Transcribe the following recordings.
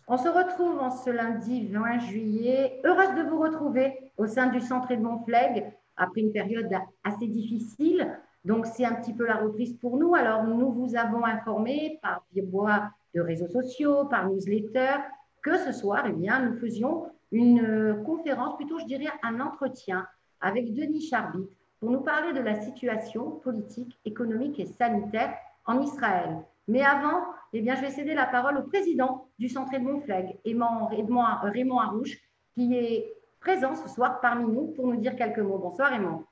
On se retrouve en ce lundi 20 juillet. Heureuse de vous retrouver au sein du centre Edmond Flegg après une période assez difficile. Donc, c'est un petit peu la reprise pour nous. Alors, nous vous avons informé par voie de réseaux sociaux, par newsletter, que ce soir, eh bien, nous faisions une conférence, plutôt, je dirais, un entretien avec Denis Charbit pour nous parler de la situation politique, économique et sanitaire en Israël. Mais avant, eh bien, je vais céder la parole au président du centre Edmond Flegg, Raymond Arouche, qui est présent ce soir parmi nous pour nous dire quelques mots. Bonsoir Raymond.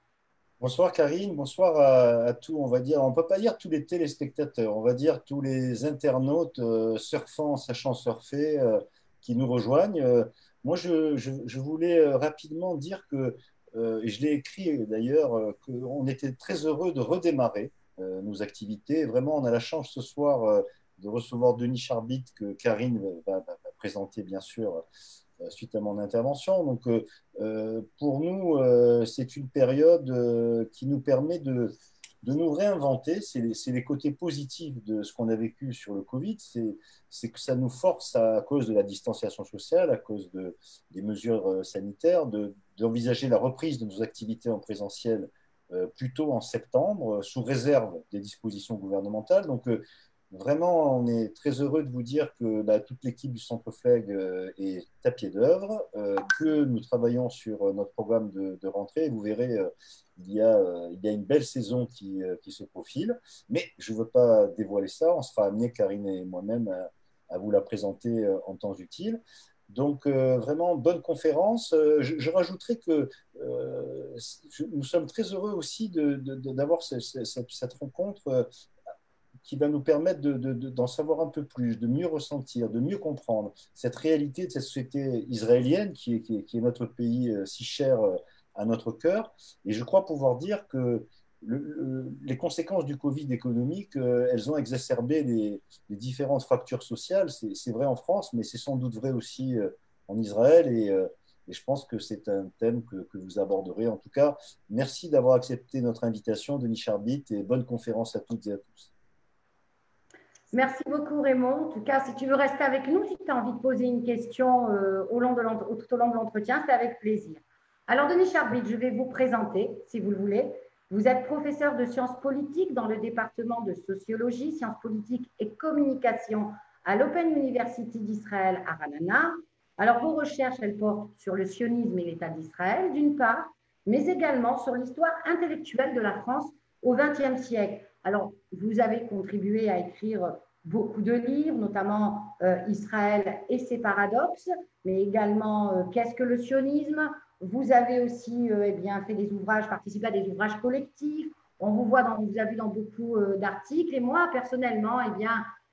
Bonsoir Karine, bonsoir à tous, on va dire, on ne peut pas dire tous les téléspectateurs, on va dire tous les internautes surfant, sachant surfer, qui nous rejoignent. Moi, je voulais rapidement dire que, et je l'ai écrit d'ailleurs, qu'on était très heureux de redémarrer nos activités. Vraiment, on a la chance ce soir de recevoir Denis Charbit, que Karine va présenter bien sûr suite à mon intervention. Donc, pour nous, c'est une période qui nous permet de nous réinventer. C'est les côtés positifs de ce qu'on a vécu sur le Covid. C'est que ça nous force, à cause de la distanciation sociale, à cause des mesures sanitaires, d'envisager la reprise de nos activités en présentiel plutôt en septembre, sous réserve des dispositions gouvernementales. Donc, vraiment, on est très heureux de vous dire que toute l'équipe du Centre Flegg est à pied d'œuvre, que nous travaillons sur notre programme de rentrée. Vous verrez, il y a une belle saison qui se profile, mais je ne veux pas dévoiler ça. On sera amené, Karine et moi-même, à vous la présenter en temps utile. Donc, vraiment, bonne conférence. Je rajouterai que nous sommes très heureux aussi d'avoir cette rencontre qui va nous permettre d'en savoir un peu plus, de mieux ressentir, de mieux comprendre cette réalité de cette société israélienne qui est notre pays si cher à notre cœur. Et je crois pouvoir dire que les conséquences du Covid économique, elles ont exacerbé les différentes fractures sociales. C'est vrai en France, mais c'est sans doute vrai aussi en Israël. Et je pense que c'est un thème que vous aborderez. En tout cas, merci d'avoir accepté notre invitation, Denis Charbit, et bonne conférence à toutes et à tous. Merci beaucoup Raymond. En tout cas, si tu veux rester avec nous, si tu as envie de poser une question tout au long de l'entretien, c'est avec plaisir. Alors Denis Charbit, je vais vous présenter, si vous le voulez. Vous êtes professeur de sciences politiques dans le département de sociologie, sciences politiques et communication à l'Open University d'Israël à Ranana. Alors vos recherches, elles portent sur le sionisme et l'État d'Israël, d'une part, mais également sur l'histoire intellectuelle de la France au XXe siècle. Alors, vous avez contribué à écrire beaucoup de livres, notamment Israël et ses paradoxes, mais également Qu'est-ce que le sionisme? Vous avez aussi fait des ouvrages, participé à des ouvrages collectifs. On vous a vu dans beaucoup d'articles. Et moi, personnellement,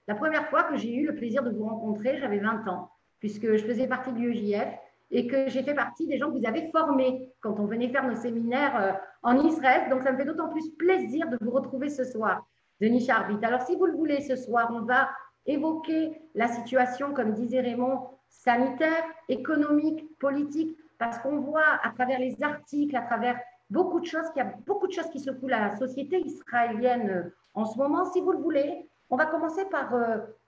la première fois que j'ai eu le plaisir de vous rencontrer, j'avais 20 ans, puisque je faisais partie de l'UEJF et que j'ai fait partie des gens que vous avez formés quand on venait faire nos séminaires en Israël. Donc, ça me fait d'autant plus plaisir de vous retrouver ce soir, Denis Charbit. Alors, si vous le voulez, ce soir, on va évoquer la situation, comme disait Raymond, sanitaire, économique, politique, parce qu'on voit à travers les articles, à travers beaucoup de choses, qu'il y a beaucoup de choses qui secouent la société israélienne en ce moment. Si vous le voulez, on va commencer par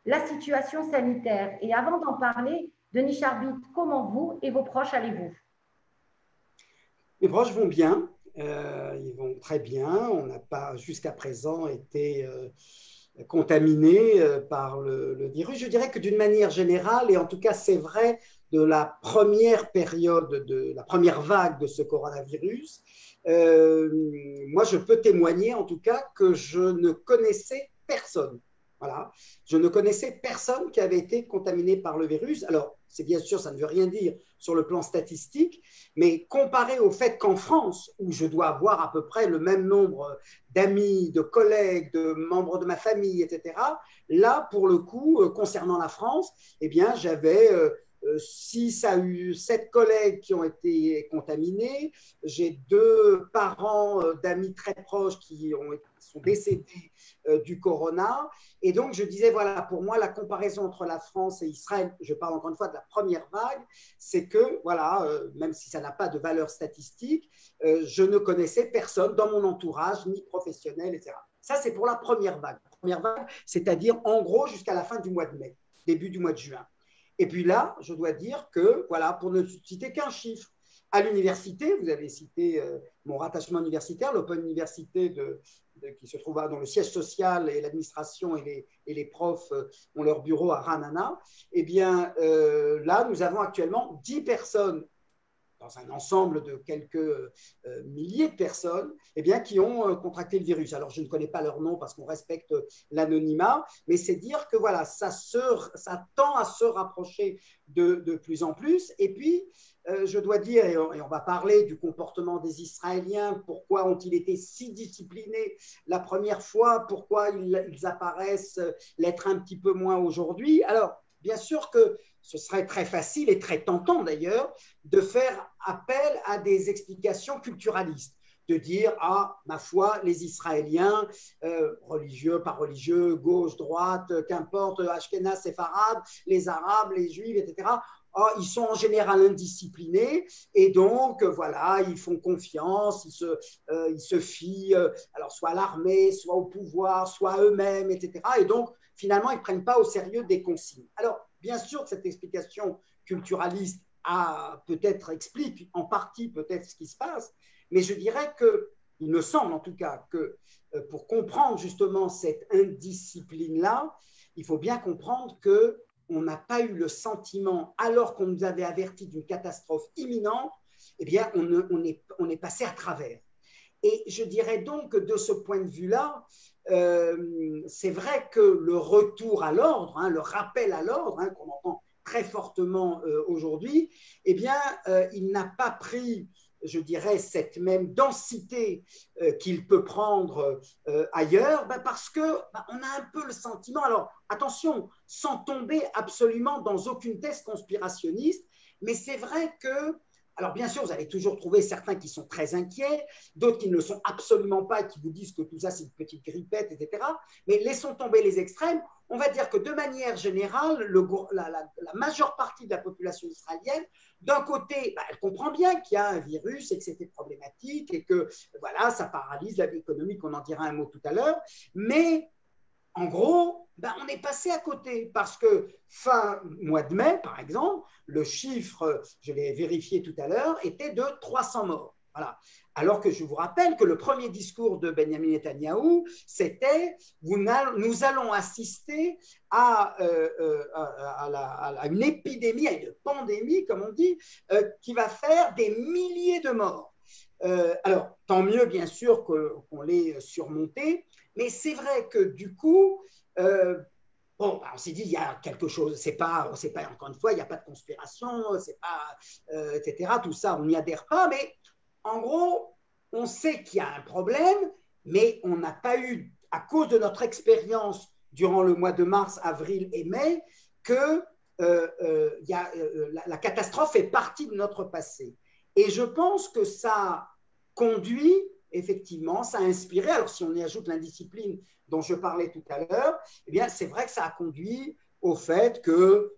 la situation sanitaire. Et avant d'en parler, Denis Charbit, comment vous et vos proches allez-vous? Mes proches vont bien, ils vont très bien. On n'a pas jusqu'à présent été contaminés par le virus. Je dirais que d'une manière générale, et en tout cas c'est vrai de la première période, de la première vague de ce coronavirus, moi je peux témoigner en tout cas que je ne connaissais personne. Voilà. Je ne connaissais personne qui avait été contaminé par le virus. Alors, c'est bien sûr, ça ne veut rien dire sur le plan statistique, mais comparé au fait qu'en France, où je dois avoir à peu près le même nombre d'amis, de collègues, de membres de ma famille, etc., là, pour le coup, concernant la France, eh bien, j'avais 6 à 7 collègues qui ont été contaminés. J'ai 2 parents d'amis très proches qui sont décédés du corona. Et donc, je disais, voilà, pour moi, la comparaison entre la France et Israël, je parle encore une fois de la première vague, c'est que, voilà, même si ça n'a pas de valeur statistique, je ne connaissais personne dans mon entourage, ni professionnel, etc. Ça, c'est pour la première vague. La première vague, c'est-à-dire, en gros, jusqu'à la fin du mois de mai, début du mois de juin. Et puis là, je dois dire que, voilà, pour ne citer qu'un chiffre, à l'université, vous avez cité mon rattachement universitaire, l'Open Université qui se trouve dans le siège social et l'administration et les profs ont leur bureau à Ranana. Eh bien, là, nous avons actuellement 10 personnes dans un ensemble de quelques milliers de personnes eh bien, qui ont contracté le virus. Alors, je ne connais pas leur nom parce qu'on respecte l'anonymat, mais c'est dire que voilà, ça tend à se rapprocher de plus en plus. Et puis, je dois dire, et on va parler du comportement des Israéliens, pourquoi ont-ils été si disciplinés la première fois, pourquoi ils apparaissent l'être un petit peu moins aujourd'hui. Alors, bien sûr que ce serait très facile et très tentant d'ailleurs de faire appel à des explications culturalistes, de dire, ah, ma foi, les Israéliens, religieux, pas religieux, gauche, droite, qu'importe, Ashkénaz, séfarades, les Arabes, les Juifs, etc., oh, ils sont en général indisciplinés et donc, voilà, ils font confiance, ils se fient, alors soit à l'armée, soit au pouvoir, soit à eux-mêmes, etc. Et donc, finalement, ils ne prennent pas au sérieux des consignes. Alors, bien sûr que cette explication culturaliste peut-être explique en partie peut-être ce qui se passe, mais je dirais qu'il me semble en tout cas que pour comprendre justement cette indiscipline-là, il faut bien comprendre qu'on n'a pas eu le sentiment, alors qu'on nous avait averti d'une catastrophe imminente, eh bien on est passé à travers. Et je dirais donc que de ce point de vue-là, c'est vrai que le retour à l'ordre, le rappel à l'ordre, qu'on entend très fortement aujourd'hui, eh bien, il n'a pas pris, je dirais, cette même densité qu'il peut prendre ailleurs, parce qu'on a un peu le sentiment, alors attention, sans tomber absolument dans aucune thèse conspirationniste, mais c'est vrai que alors, bien sûr, vous allez toujours trouver certains qui sont très inquiets, d'autres qui ne le sont absolument pas et qui vous disent que tout ça, c'est une petite grippette, etc. Mais laissons tomber les extrêmes. On va dire que de manière générale, la majeure partie de la population israélienne, d'un côté, elle comprend bien qu'il y a un virus et que c'était problématique et que voilà, ça paralyse la vie économique, on en dira un mot tout à l'heure. Mais en gros, on est passé à côté parce que fin mois de mai, par exemple, le chiffre, je l'ai vérifié tout à l'heure, était de 300 morts. Voilà. Alors que je vous rappelle que le premier discours de Benjamin Netanyahou, c'était nous allons assister à une épidémie, à une pandémie, comme on dit, qui va faire des milliers de morts. Alors, tant mieux, bien sûr, qu'on l'ait surmonté, mais c'est vrai que du coup, on s'est dit, il y a quelque chose, c'est pas, encore une fois, il n'y a pas de conspiration, c'est pas, etc. Tout ça, on n'y adhère pas, mais en gros, on sait qu'il y a un problème, mais on n'a pas eu, à cause de notre expérience durant le mois de mars, avril et mai, que la catastrophe est partie de notre passé. Et je pense que ça conduit, effectivement, ça a inspiré, alors si on y ajoute l'indiscipline dont je parlais tout à l'heure, eh bien, c'est vrai que ça a conduit au fait que,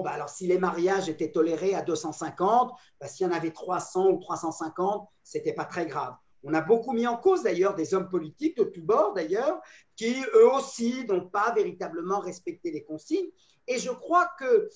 alors si les mariages étaient tolérés à 250, s'il y en avait 300 ou 350, ce n'était pas très grave. On a beaucoup mis en cause d'ailleurs des hommes politiques de tous bords d'ailleurs, qui eux aussi n'ont pas véritablement respecté les consignes. Et je crois que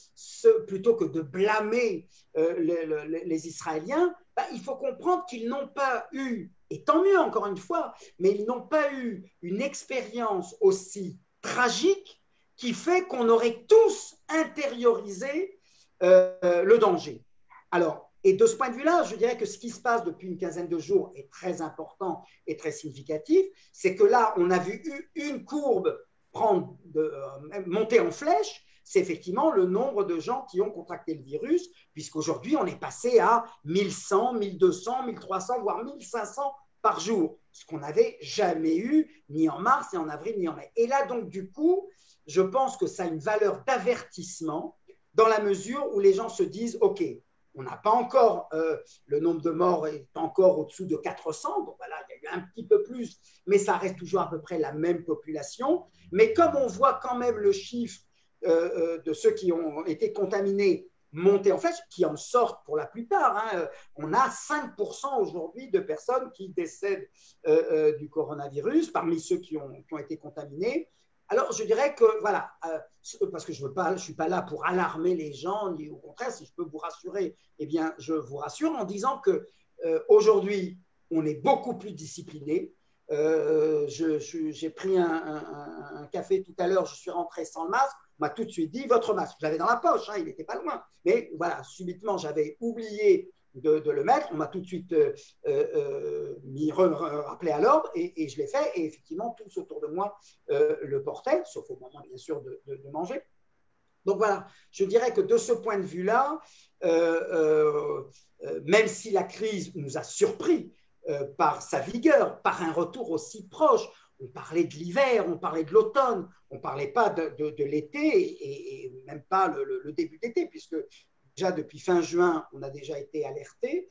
plutôt que de blâmer les Israéliens, il faut comprendre qu'ils n'ont pas eu, et tant mieux encore une fois, mais ils n'ont pas eu une expérience aussi tragique qui fait qu'on aurait tous intériorisé le danger. Alors, et de ce point de vue-là, je dirais que ce qui se passe depuis une quinzaine de jours est très important et très significatif. C'est que là, on a vu une courbe monter en flèche. C'est effectivement le nombre de gens qui ont contracté le virus, puisqu'aujourd'hui, on est passé à 1100, 1200, 1300, voire 1500 par jour, ce qu'on n'avait jamais eu, ni en mars, ni en avril, ni en mai. Et là, donc, du coup, je pense que ça a une valeur d'avertissement dans la mesure où les gens se disent, OK, on n'a pas encore, le nombre de morts est encore au-dessous de 400, donc voilà, il y a eu un petit peu plus, mais ça reste toujours à peu près la même population. Mais comme on voit quand même le chiffre de ceux qui ont été contaminés monter en flèche, qui en sortent pour la plupart. On a 5% aujourd'hui de personnes qui décèdent du coronavirus parmi ceux qui ont été contaminés. Alors, je dirais que, voilà, parce que je ne suis pas là pour alarmer les gens, ni au contraire, si je peux vous rassurer, eh bien, je vous rassure en disant que aujourd'hui, on est beaucoup plus discipliné. J'ai pris un café tout à l'heure, je suis rentré sans le masque, on m'a tout de suite dit votre masque. Je l'avais dans la poche, hein, il n'était pas loin. Mais voilà, subitement, j'avais oublié de le mettre. On m'a tout de suite rappelé à l'ordre et je l'ai fait. Et effectivement, tous autour de moi le portaient, sauf au moment, bien sûr, de manger. Donc voilà, je dirais que de ce point de vue-là, même si la crise nous a surpris par sa vigueur, par un retour aussi proche, on parlait de l'hiver, on parlait de l'automne, on ne parlait pas de l'été et même pas le début d'été, puisque déjà depuis fin juin, on a déjà été alerté.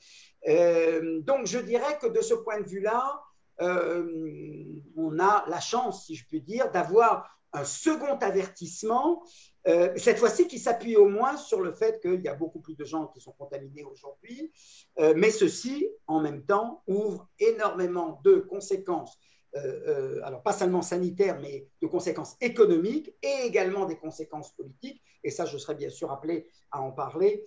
Donc je dirais que de ce point de vue-là, on a la chance, si je puis dire, d'avoir un second avertissement, cette fois-ci qui s'appuie au moins sur le fait qu'il y a beaucoup plus de gens qui sont contaminés aujourd'hui, mais ceci, en même temps, ouvre énormément de conséquences, alors pas seulement sanitaires, mais de conséquences économiques et également des conséquences politiques. Et ça, je serai bien sûr appelé à en parler,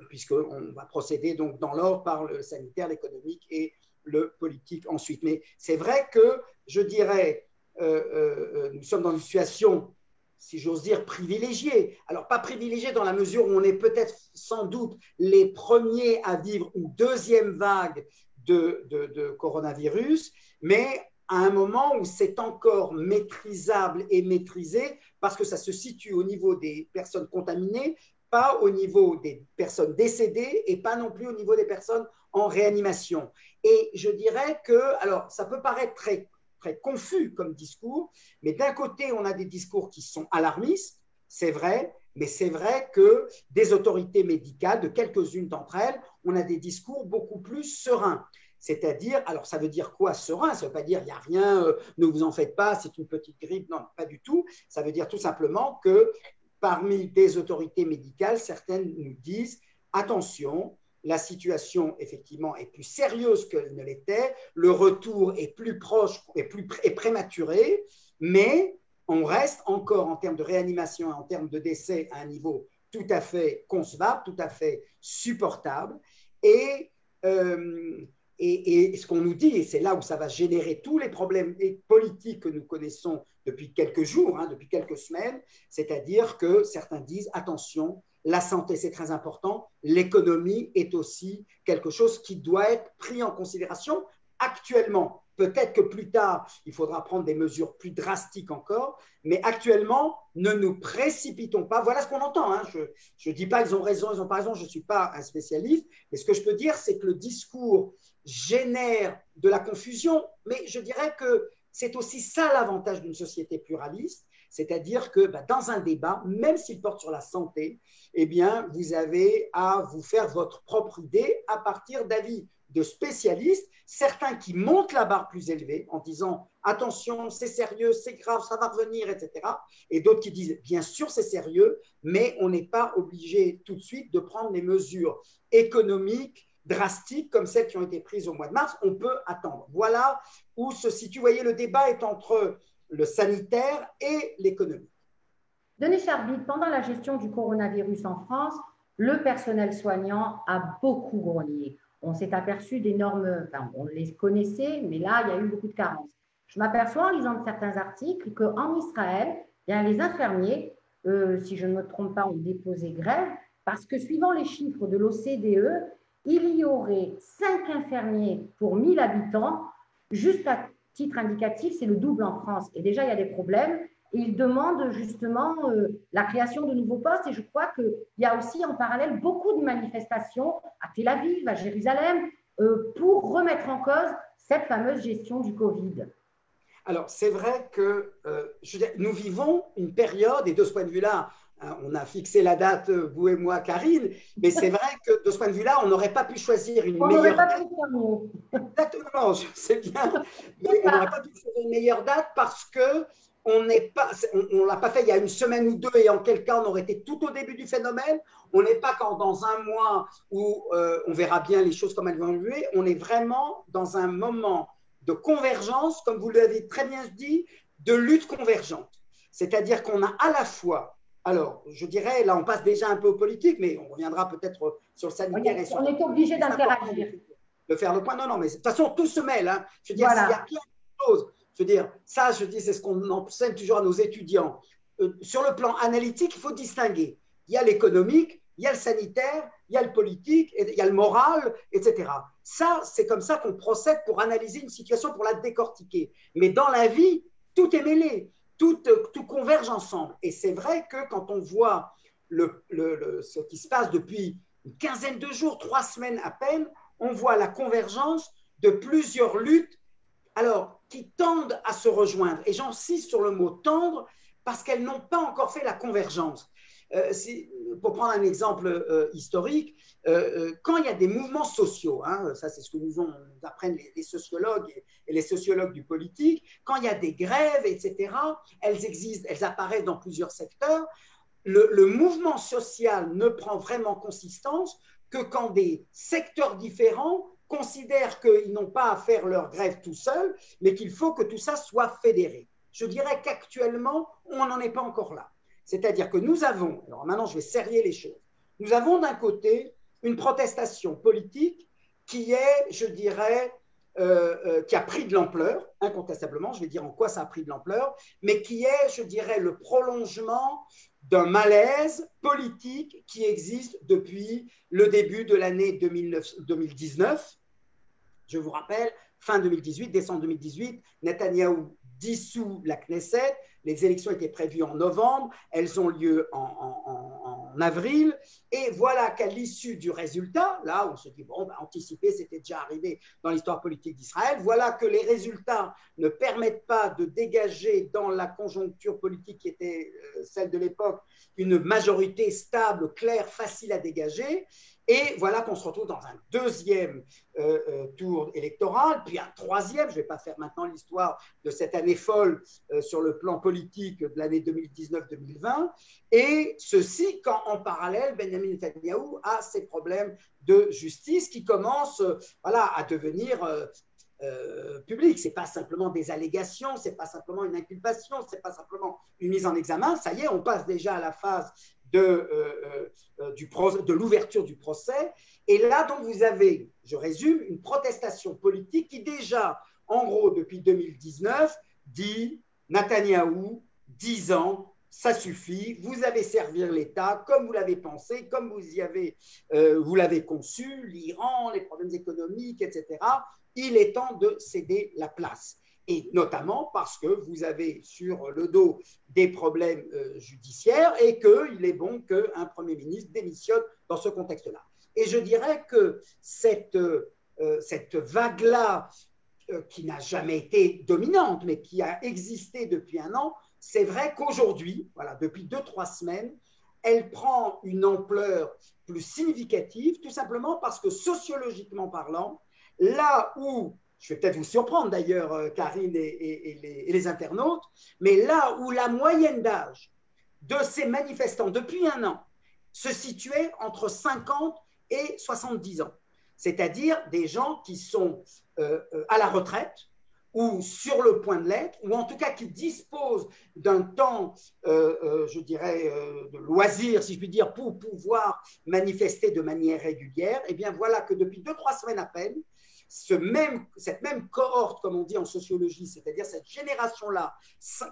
puisqu'on va procéder donc dans l'ordre par le sanitaire, l'économique et le politique ensuite. Mais c'est vrai que, je dirais, nous sommes dans une situation, si j'ose dire, privilégiée. Alors, pas privilégiée dans la mesure où on est peut-être sans doute les premiers à vivre une deuxième vague de coronavirus, mais à un moment où c'est encore maîtrisable et maîtrisé parce que ça se situe au niveau des personnes contaminées, pas au niveau des personnes décédées et pas non plus au niveau des personnes en réanimation. Et je dirais que, alors, ça peut paraître très confus comme discours, mais d'un côté, on a des discours qui sont alarmistes, c'est vrai, mais c'est vrai que des autorités médicales, de quelques-unes d'entre elles, on a des discours beaucoup plus sereins. C'est-à-dire, alors ça veut dire quoi serein? Ça ne veut pas dire il n'y a rien, ne vous en faites pas, c'est une petite grippe, non, pas du tout. Ça veut dire tout simplement que parmi des autorités médicales, certaines nous disent attention, la situation, effectivement, est plus sérieuse qu'elle ne l'était, le retour est plus proche et prématuré, mais on reste encore, en termes de réanimation et en termes de décès, à un niveau tout à fait concevable, tout à fait supportable. Et ce qu'on nous dit, et c'est là où ça va générer tous les problèmes politiques que nous connaissons depuis quelques jours, depuis quelques semaines, c'est-à-dire que certains disent attention, la santé, c'est très important. L'économie est aussi quelque chose qui doit être pris en considération actuellement. Peut-être que plus tard, il faudra prendre des mesures plus drastiques encore, mais actuellement, ne nous précipitons pas. Voilà ce qu'on entend. Je ne dis pas qu'ils ont raison, ils n'ont pas raison, je ne suis pas un spécialiste, mais ce que je peux dire, c'est que le discours génère de la confusion, mais je dirais que c'est aussi ça l'avantage d'une société pluraliste, c'est-à-dire que dans un débat, même s'il porte sur la santé, eh bien, vous avez à vous faire votre propre idée à partir d'avis de spécialistes, certains qui montent la barre plus élevée en disant « attention, c'est sérieux, c'est grave, ça va revenir, etc. » et d'autres qui disent « bien sûr, c'est sérieux, mais on n'est pas obligé tout de suite de prendre les mesures économiques drastiques comme celles qui ont été prises au mois de mars, on peut attendre. » Voilà où se situe, vous voyez, le débat est entre le sanitaire et l'économie. Denis Charbit, pendant la gestion du coronavirus en France, le personnel soignant a beaucoup grogné. On s'est aperçu d'énormes, on les connaissait, mais là, il y a eu beaucoup de carences. Je m'aperçois en lisant certains articles qu'en Israël, les infirmiers, si je ne me trompe pas, ont déposé grève parce que suivant les chiffres de l'OCDE, il y aurait 5 infirmiers pour 1000 habitants. Juste à titre indicatif, c'est le double en France. Et déjà, il y a des problèmes. Et ils demandent justement la création de nouveaux postes. Et je crois qu'il y a aussi en parallèle beaucoup de manifestations à Tel Aviv, à Jérusalem, pour remettre en cause cette fameuse gestion du Covid. Alors, c'est vrai que nous vivons une période, et de ce point de vue-là, on a fixé la date, vous et moi, Karine, mais c'est vrai que de ce point de vue-là, on n'aurait pas pu choisir une meilleure date. Exactement, je sais bien, mais on n'aurait pas pu choisir une meilleure date parce que on ne l'a pas fait il y a une semaine ou deux et en quel cas on aurait été tout au début du phénomène. On n'est pas quand dans un mois où on verra bien les choses comme elles vont évoluer. On est vraiment dans un moment de convergence, comme vous l'avez très bien dit, de lutte convergente. C'est-à-dire qu'on a à la fois, alors je dirais, là on passe déjà un peu aux politiques, mais on reviendra peut-être sur le sanitaire. Oui, on est obligé d'interagir. De faire le point. Non, mais de toute façon, tout se mêle. Hein. Je veux dire, s'il y a plein de choses, je veux dire, ça, je dis, c'est ce qu'on enseigne toujours à nos étudiants. Sur le plan analytique, il faut distinguer. Il y a l'économique, il y a le sanitaire, il y a le politique, il y a le moral, etc. Ça, c'est comme ça qu'on procède pour analyser une situation, pour la décortiquer. Mais dans la vie, tout est mêlé, tout converge ensemble. Et c'est vrai que quand on voit ce qui se passe depuis une quinzaine de jours, 3 semaines à peine, on voit la convergence de plusieurs luttes alors, qui tendent à se rejoindre. Et j'insiste sur le mot tendre parce qu'elles n'ont pas encore fait la convergence. Pour prendre un exemple historique, quand il y a des mouvements sociaux, hein, ça c'est ce que nous apprennent les sociologues et les sociologues du politique, quand il y a des grèves, etc., elles existent, elles apparaissent dans plusieurs secteurs. Le mouvement social ne prend vraiment consistance que quand des secteurs différents considèrent qu'ils n'ont pas à faire leur grève tout seuls, mais qu'il faut que tout ça soit fédéré. Je dirais qu'actuellement, on n'en est pas encore là. C'est-à-dire que nous avons, alors maintenant je vais serrer les choses, nous avons d'un côté une protestation politique qui est, je dirais, qui a pris de l'ampleur, incontestablement, je vais dire en quoi ça a pris de l'ampleur, mais qui est, je dirais, le prolongement d'un malaise politique qui existe depuis le début de l'année 2019. Je vous rappelle, fin 2018, décembre 2018, Netanyahou dissout la Knesset. Les élections étaient prévues en novembre, elles ont lieu en avril. Et voilà qu'à l'issue du résultat, là on se dit, bon, anticiper, c'était déjà arrivé dans l'histoire politique d'Israël, voilà que les résultats ne permettent pas de dégager dans la conjoncture politique qui était celle de l'époque une majorité stable, claire, facile à dégager. Et voilà qu'on se retrouve dans un deuxième tour électoral, puis un troisième. Je ne vais pas faire maintenant l'histoire de cette année folle sur le plan politique de l'année 2019-2020. Et ceci quand en parallèle, Benjamin Netanyahou a ses problèmes de justice qui commencent à devenir publics. Ce n'est pas simplement des allégations, ce n'est pas simplement une inculpation, ce n'est pas simplement une mise en examen. Ça y est, on passe déjà à la phase de l'ouverture du procès. Et là, donc, vous avez, je résume, une protestation politique qui déjà, en gros, depuis 2019, dit Netanyahou, 10 ans, ça suffit, vous avez servi l'État comme vous l'avez pensé, comme vous l'avez conçu, l'Iran, les problèmes économiques, etc. Il est temps de céder la place. Et notamment parce que vous avez sur le dos des problèmes judiciaires et qu'il est bon qu'un Premier ministre démissionne dans ce contexte-là. Et je dirais que cette vague-là, qui n'a jamais été dominante, mais qui a existé depuis un an, c'est vrai qu'aujourd'hui, voilà, depuis 2-3 semaines, elle prend une ampleur plus significative, tout simplement parce que sociologiquement parlant, là où je vais peut-être vous surprendre d'ailleurs, Karine et les internautes, mais là où la moyenne d'âge de ces manifestants depuis un an se situait entre 50 et 70 ans, c'est-à-dire des gens qui sont à la retraite ou sur le point de l'être, ou en tout cas qui disposent d'un temps, je dirais, de loisir, si je puis dire, pour pouvoir manifester de manière régulière. Et bien voilà que depuis 2-3 semaines à peine, cette même cohorte, comme on dit en sociologie, c'est-à-dire cette génération-là,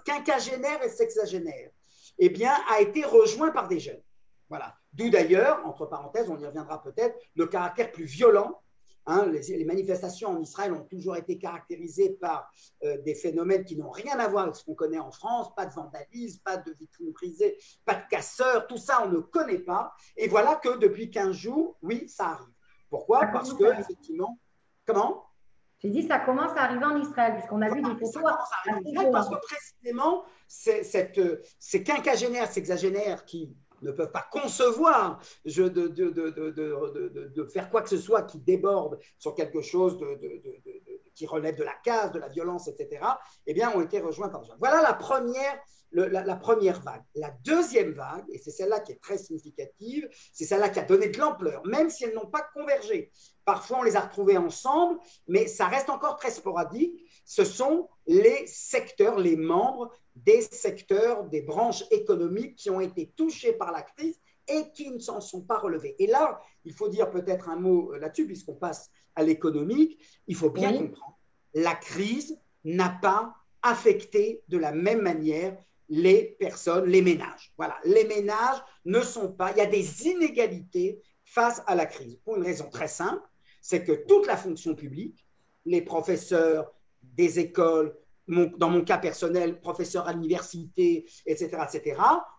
quinquagénaire et sexagénaire, eh bien, a été rejoint par des jeunes. Voilà. D'où d'ailleurs, entre parenthèses, on y reviendra peut-être, le caractère plus violent. Hein, les manifestations en Israël ont toujours été caractérisées par des phénomènes qui n'ont rien à voir avec ce qu'on connaît en France, pas de vandalisme, pas de vitrines brisées, pas de casseurs, tout ça on ne connaît pas. Et voilà que depuis 15 jours, oui, ça arrive. Pourquoi ? Parce que, effectivement, comment ? J'ai dit ça commence à arriver en Israël, puisqu'on a vu des photos. Parce que précisément, ces quinquagénaires, sexagénaires qui ne peuvent pas concevoir de faire quoi que ce soit qui déborde sur quelque chose qui relève de la casse, de la violence, etc., eh bien, ont été rejoints par des gens. Voilà la première vague. La deuxième vague, et c'est celle-là qui est très significative, c'est celle-là qui a donné de l'ampleur, même si elles n'ont pas convergé. Parfois, on les a retrouvées ensemble, mais ça reste encore très sporadique. ce sont les secteurs, les membres des secteurs, des branches économiques qui ont été touchés par la crise et qui ne s'en sont pas relevés. Et là, il faut dire peut-être un mot là-dessus, puisqu'on passe à l'économique. Il faut bien comprendre, la crise n'a pas affecté de la même manière les personnes, les ménages. Voilà, les ménages ne sont pas, il y a des inégalités face à la crise, pour une raison très simple, c'est que toute la fonction publique, les professeurs des écoles, dans mon cas personnel, professeur à l'université, etc.,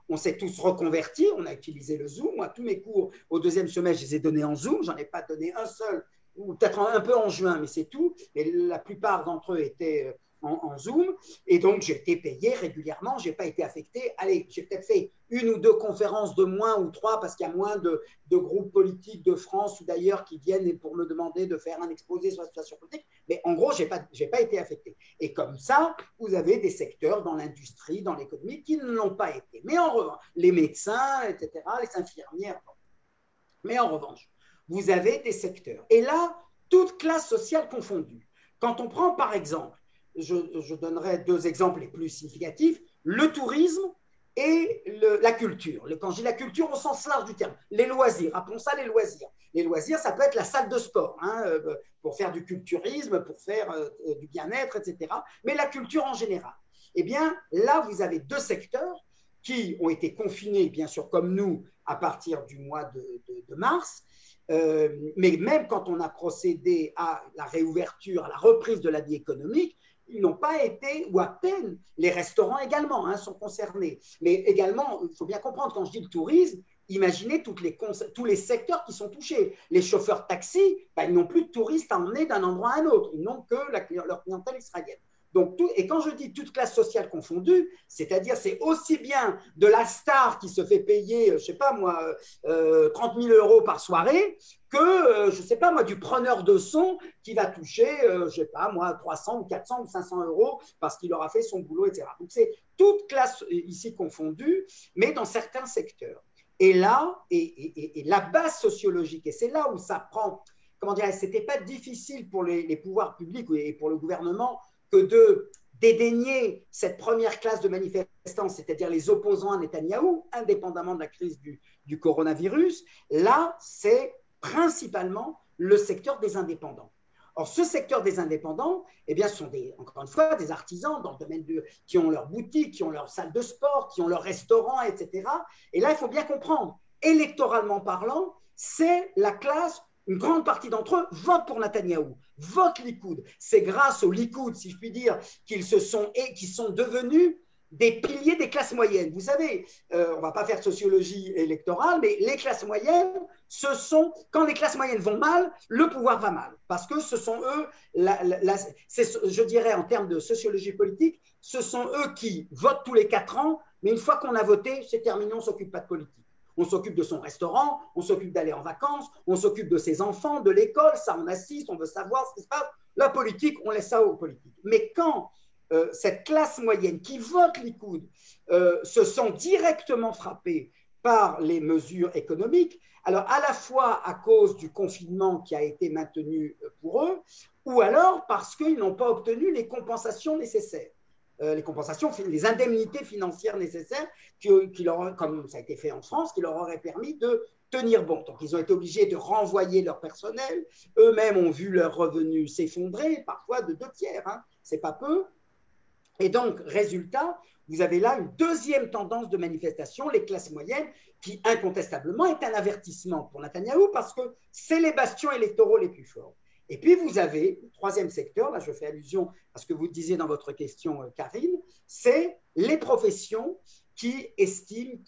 on s'est tous reconvertis, on a utilisé le Zoom. Moi, tous mes cours au deuxième semestre, je les ai donnés en Zoom, j'en ai pas donné un seul, ou peut-être un peu en juin, mais c'est tout. Et la plupart d'entre eux étaient en Zoom, et donc j'ai été payé régulièrement, je n'ai pas été affecté. Allez, j'ai peut-être fait 1 ou 2 conférences de moins ou 3 parce qu'il y a moins de groupes politiques de France ou d'ailleurs qui viennent pour me demander de faire un exposé sur la situation politique, mais en gros, je n'ai pas été affecté. Et comme ça, vous avez des secteurs dans l'industrie, dans l'économie qui ne l'ont pas été. Mais en revanche, les médecins, etc., les infirmières, mais en revanche, vous avez des secteurs. Et là, toute classe sociale confondue. Quand on prend par exemple, je donnerai 2 exemples les plus significatifs, le tourisme et la culture. Quand je dis la culture au sens large du terme, les loisirs, appelons ça les loisirs. Les loisirs, ça peut être la salle de sport, pour faire du culturisme, pour faire du bien-être, etc. Mais la culture en général. Eh bien, là, vous avez 2 secteurs qui ont été confinés, bien sûr, comme nous, à partir du mois de mars. Mais même quand on a procédé à la réouverture, à la reprise de la vie économique, ils n'ont pas été, ou à peine, les restaurants également sont concernés. Mais également, il faut bien comprendre, quand je dis le tourisme, imaginez tous les secteurs qui sont touchés. Les chauffeurs de taxi, ils n'ont plus de touristes à emmener d'un endroit à un autre. Ils n'ont que leur clientèle israélienne. Donc, et quand je dis toute classe sociale confondue, c'est-à-dire c'est aussi bien de la star qui se fait payer, je ne sais pas moi, 30 000 € par soirée, que, je ne sais pas moi, du preneur de son qui va toucher, je ne sais pas moi, 300 ou 400 ou 500 € parce qu'il aura fait son boulot, etc. Donc, c'est toute classe ici confondue, mais dans certains secteurs. Et là, et la base sociologique, et c'est là où ça prend, comment dire, ce n'était pas difficile pour les pouvoirs publics et pour le gouvernement que de dédaigner cette première classe de manifestants, c'est-à-dire les opposants à Netanyahou, indépendamment de la crise du coronavirus. Là, c'est principalement le secteur des indépendants. Or, ce secteur des indépendants, eh bien, sont encore une fois des artisans dans le domaine qui ont leur boutique, qui ont leur salle de sport, qui ont leur restaurant, etc. Et là, il faut bien comprendre, électoralement parlant, c'est la classe. Une grande partie d'entre eux votent pour Netanyahou, votent Likoud. C'est grâce au Likoud, si je puis dire, qu'ils sont devenus des piliers des classes moyennes. Vous savez, on ne va pas faire de sociologie électorale, mais les classes moyennes, quand les classes moyennes vont mal, le pouvoir va mal. Parce que ce sont eux, je dirais en termes de sociologie politique, ce sont eux qui votent tous les 4 ans, mais une fois qu'on a voté, c'est terminé, on ne s'occupe pas de politique. On s'occupe de son restaurant, on s'occupe d'aller en vacances, on s'occupe de ses enfants, de l'école, ça on assiste, on veut savoir ce qui se passe. La politique, on laisse ça aux politiques. Mais quand cette classe moyenne qui vote Likoud se sent directement frappée par les mesures économiques, alors à la fois à cause du confinement qui a été maintenu pour eux, ou alors parce qu'ils n'ont pas obtenu les compensations nécessaires. Les indemnités financières nécessaires comme ça a été fait en France, qui leur auraient permis de tenir bon. Donc, ils ont été obligés de renvoyer leur personnel. Eux-mêmes ont vu leurs revenus s'effondrer, parfois de 2/3. C'est pas peu. Et donc, résultat, vous avez là une deuxième tendance de manifestation, les classes moyennes, qui incontestablement est un avertissement pour Netanyahou parce que c'est les bastions électoraux les plus forts. Et puis, vous avez le troisième secteur, là je fais allusion à ce que vous disiez dans votre question, Karine, c'est les professions qui estiment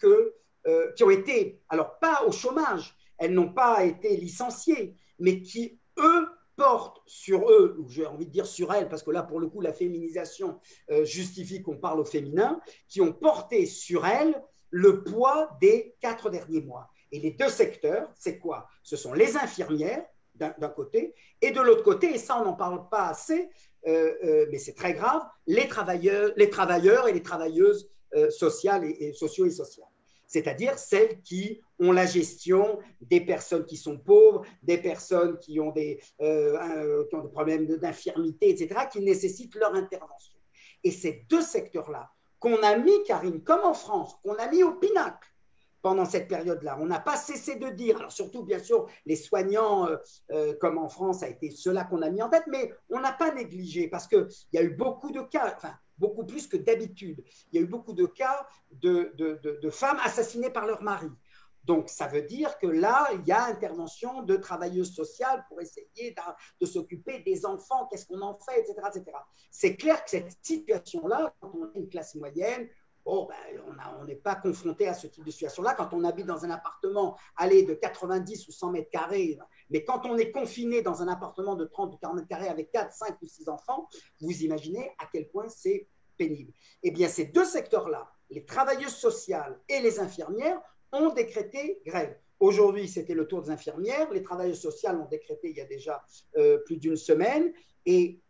qui ont été, alors pas au chômage, elles n'ont pas été licenciées, mais qui, eux, portent sur eux, ou j'ai envie de dire sur elles, parce que là, pour le coup, la féminisation justifie qu'on parle au féminin, qui ont porté sur elles le poids des 4 derniers mois. Et les 2 secteurs, c'est quoi? Ce sont les infirmières, d'un côté, et de l'autre côté, et ça on n'en parle pas assez, mais c'est très grave, les travailleurs et les travailleuses sociales et sociaux et sociales. c'est-à-dire celles qui ont la gestion des personnes qui sont pauvres, des personnes qui ont des problèmes d'infirmité, etc., qui nécessitent leur intervention. Et ces deux secteurs-là, qu'on a mis, Karine, comme en France, qu'on a mis au pinacle pendant cette période-là. On n'a pas cessé de dire, alors surtout bien sûr les soignants, comme en France, ça a été ceux-là qu'on a mis en tête, mais on n'a pas négligé parce qu'il y a eu beaucoup de cas, enfin beaucoup plus que d'habitude, il y a eu beaucoup de cas de femmes assassinées par leur mari. Donc, ça veut dire que là, il y a intervention de travailleuses sociales pour essayer de s'occuper des enfants, qu'est-ce qu'on en fait, etc., etc. C'est clair que cette situation-là, quand on est une classe moyenne, bon, ben, on n'est pas confronté à ce type de situation-là. Quand on habite dans un appartement de 90 ou 100 mètres carrés, mais quand on est confiné dans un appartement de 30 ou 40 mètres carrés avec 4, 5 ou 6 enfants, vous imaginez à quel point c'est pénible. Eh bien, ces deux secteurs-là, les travailleuses sociales et les infirmières, ont décrété grève. Aujourd'hui, c'était le tour des infirmières. Les travailleuses sociales ont décrété il y a déjà plus d'une semaine. Et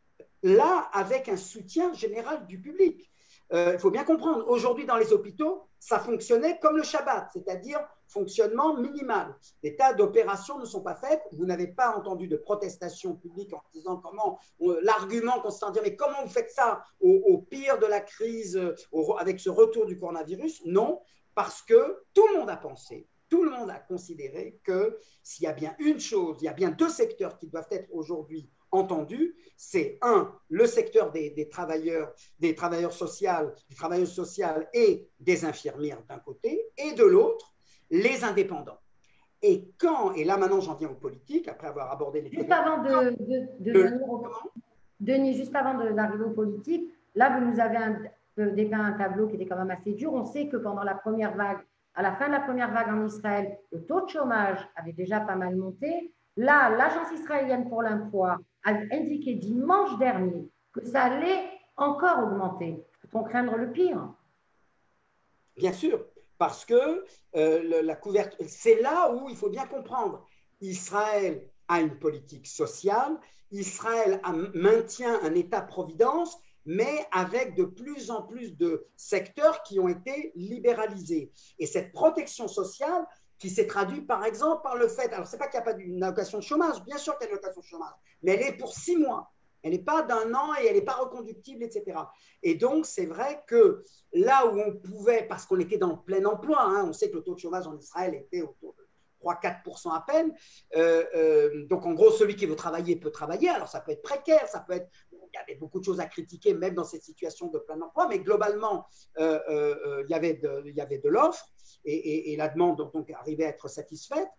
là, avec un soutien général du public. Il faut bien comprendre, aujourd'hui dans les hôpitaux, ça fonctionnait comme le Shabbat, c'est-à-dire fonctionnement minimal. Des tas d'opérations ne sont pas faites. Vous n'avez pas entendu de protestation publique en disant comment, l'argument consistant à dire mais comment vous faites ça au pire de la crise avec ce retour du coronavirus? Non, parce que tout le monde a pensé, tout le monde a considéré que s'il y a bien une chose, il y a bien deux secteurs qui doivent être aujourd'hui entendus, c'est le secteur des travailleurs sociales, des travailleuses sociales et des infirmières d'un côté, et de l'autre, les indépendants. Et là maintenant j'en viens aux politiques, après avoir abordé les... Juste avant Denis, juste avant d'arriver aux politiques, là vous nous avez dépeint un tableau qui était quand même assez dur. On sait que pendant la première vague, à la fin de la première vague en Israël, le taux de chômage avait déjà pas mal monté. Là, l'Agence israélienne pour l'emploi a indiqué dimanche dernier que ça allait encore augmenter. Peut-on craindre le pire? Bien sûr, parce que la couverture, c'est là où il faut bien comprendre. Israël a une politique sociale, Israël maintient un État-providence, mais avec de plus en plus de secteurs qui ont été libéralisés. Et cette protection sociale, qui s'est traduite par exemple par le fait, alors ce n'est pas qu'il n'y a pas d'une allocation de chômage, bien sûr qu'il y a une allocation de chômage, mais elle est pour 6 mois. Elle n'est pas d'un an et elle n'est pas reconductible, etc. Et donc, c'est vrai que là où on pouvait, parce qu'on était dans le plein emploi, on sait que le taux de chômage en Israël était autour de 3-4% à peine. Donc, en gros, celui qui veut travailler peut travailler. Alors, ça peut être précaire, ça peut être... Il y avait beaucoup de choses à critiquer, même dans cette situation de plein emploi, mais globalement, il y avait de l'offre et la demande donc arrivait à être satisfaite.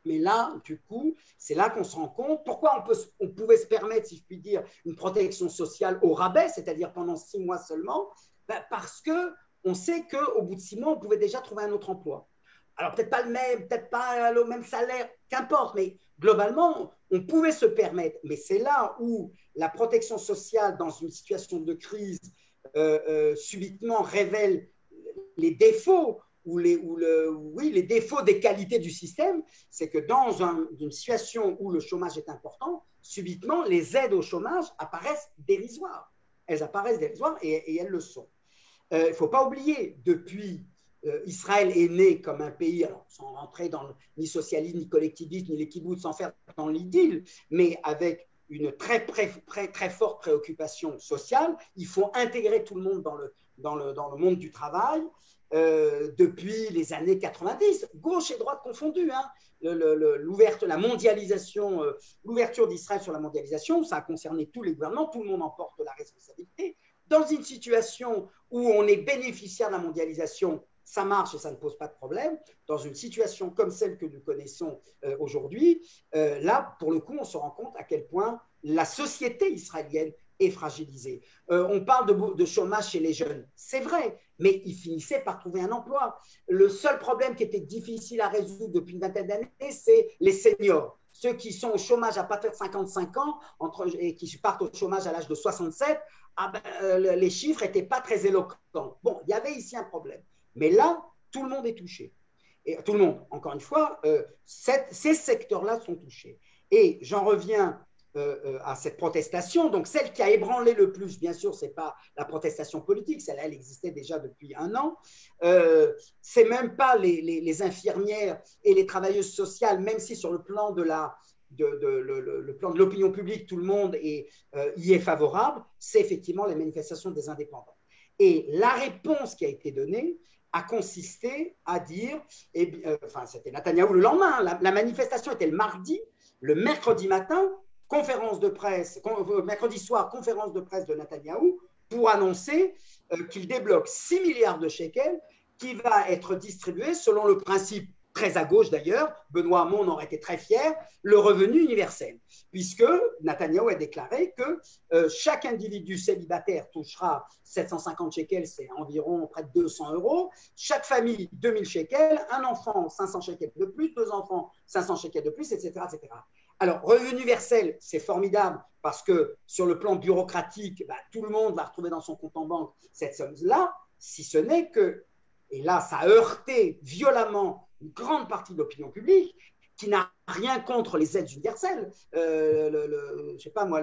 Mais là, du coup, c'est là qu'on se rend compte pourquoi on pouvait se permettre, si je puis dire, une protection sociale au rabais, c'est-à-dire pendant 6 mois seulement, parce qu'on sait qu'au bout de 6 mois, on pouvait déjà trouver un autre emploi. Alors, peut-être pas le même, peut-être pas le même salaire, qu'importe, mais globalement, on pouvait se permettre. Mais c'est là où la protection sociale, dans une situation de crise, subitement révèle les défauts les défauts des qualités du système, c'est que dans une situation où le chômage est important, subitement, les aides au chômage apparaissent dérisoires. Elles apparaissent dérisoires et elles le sont. Il ne faut pas oublier, depuis Israël est né comme un pays, alors sans rentrer dans ni socialisme, ni collectivisme, ni les kibboutz, sans faire dans l'idylle, mais avec une très forte préoccupation sociale. Il faut intégrer tout le monde dans le monde du travail. Depuis les années 90, gauche et droite confondues, la mondialisation, l'ouverture d'Israël sur la mondialisation, ça a concerné tous les gouvernements, tout le monde en porte la responsabilité. Dans une situation où on est bénéficiaire de la mondialisation, ça marche et ça ne pose pas de problème. Dans une situation comme celle que nous connaissons aujourd'hui, là, pour le coup, on se rend compte à quel point la société israélienne est fragilisée. On parle de chômage chez les jeunes, c'est vrai, mais ils finissaient par trouver un emploi. Le seul problème qui était difficile à résoudre depuis une vingtaine d'années, c'est les seniors. Ceux qui sont au chômage à partir de 55 ans et qui partent au chômage à l'âge de 67, les chiffres n'étaient pas très éloquents. Bon, il y avait ici un problème. Mais là, tout le monde est touché. Et tout le monde, encore une fois, ces secteurs-là sont touchés. Et j'en reviens à cette protestation. Donc, celle qui a ébranlé le plus, bien sûr, ce n'est pas la protestation politique, celle-là, elle existait déjà depuis un an. Ce n'est même pas les infirmières et les travailleuses sociales, même si sur le plan de le plan de l'opinion publique, tout le monde y est favorable, c'est effectivement les manifestations des indépendants. Et la réponse qui a été donnée a consisté à dire, c'était Netanyahou le lendemain, la manifestation était le mardi, le mercredi matin, mercredi soir, conférence de presse de Netanyahou pour annoncer qu'il débloque 6 milliards de shekels qui va être distribué selon le principe très à gauche d'ailleurs, Benoît Hamon en aurait été très fier, le revenu universel, puisque Netanyahou a déclaré que chaque individu célibataire touchera 750 shekels, c'est environ près de 200 €, chaque famille 2000 shekels, un enfant 500 shekels de plus, deux enfants 500 shekels de plus, etc. etc. Alors, revenu universel, c'est formidable parce que sur le plan bureaucratique, tout le monde va retrouver dans son compte en banque cette somme-là, si ce n'est que, et là, ça a heurté violemment une grande partie de l'opinion publique qui n'a rien contre les aides universelles. Je sais pas moi,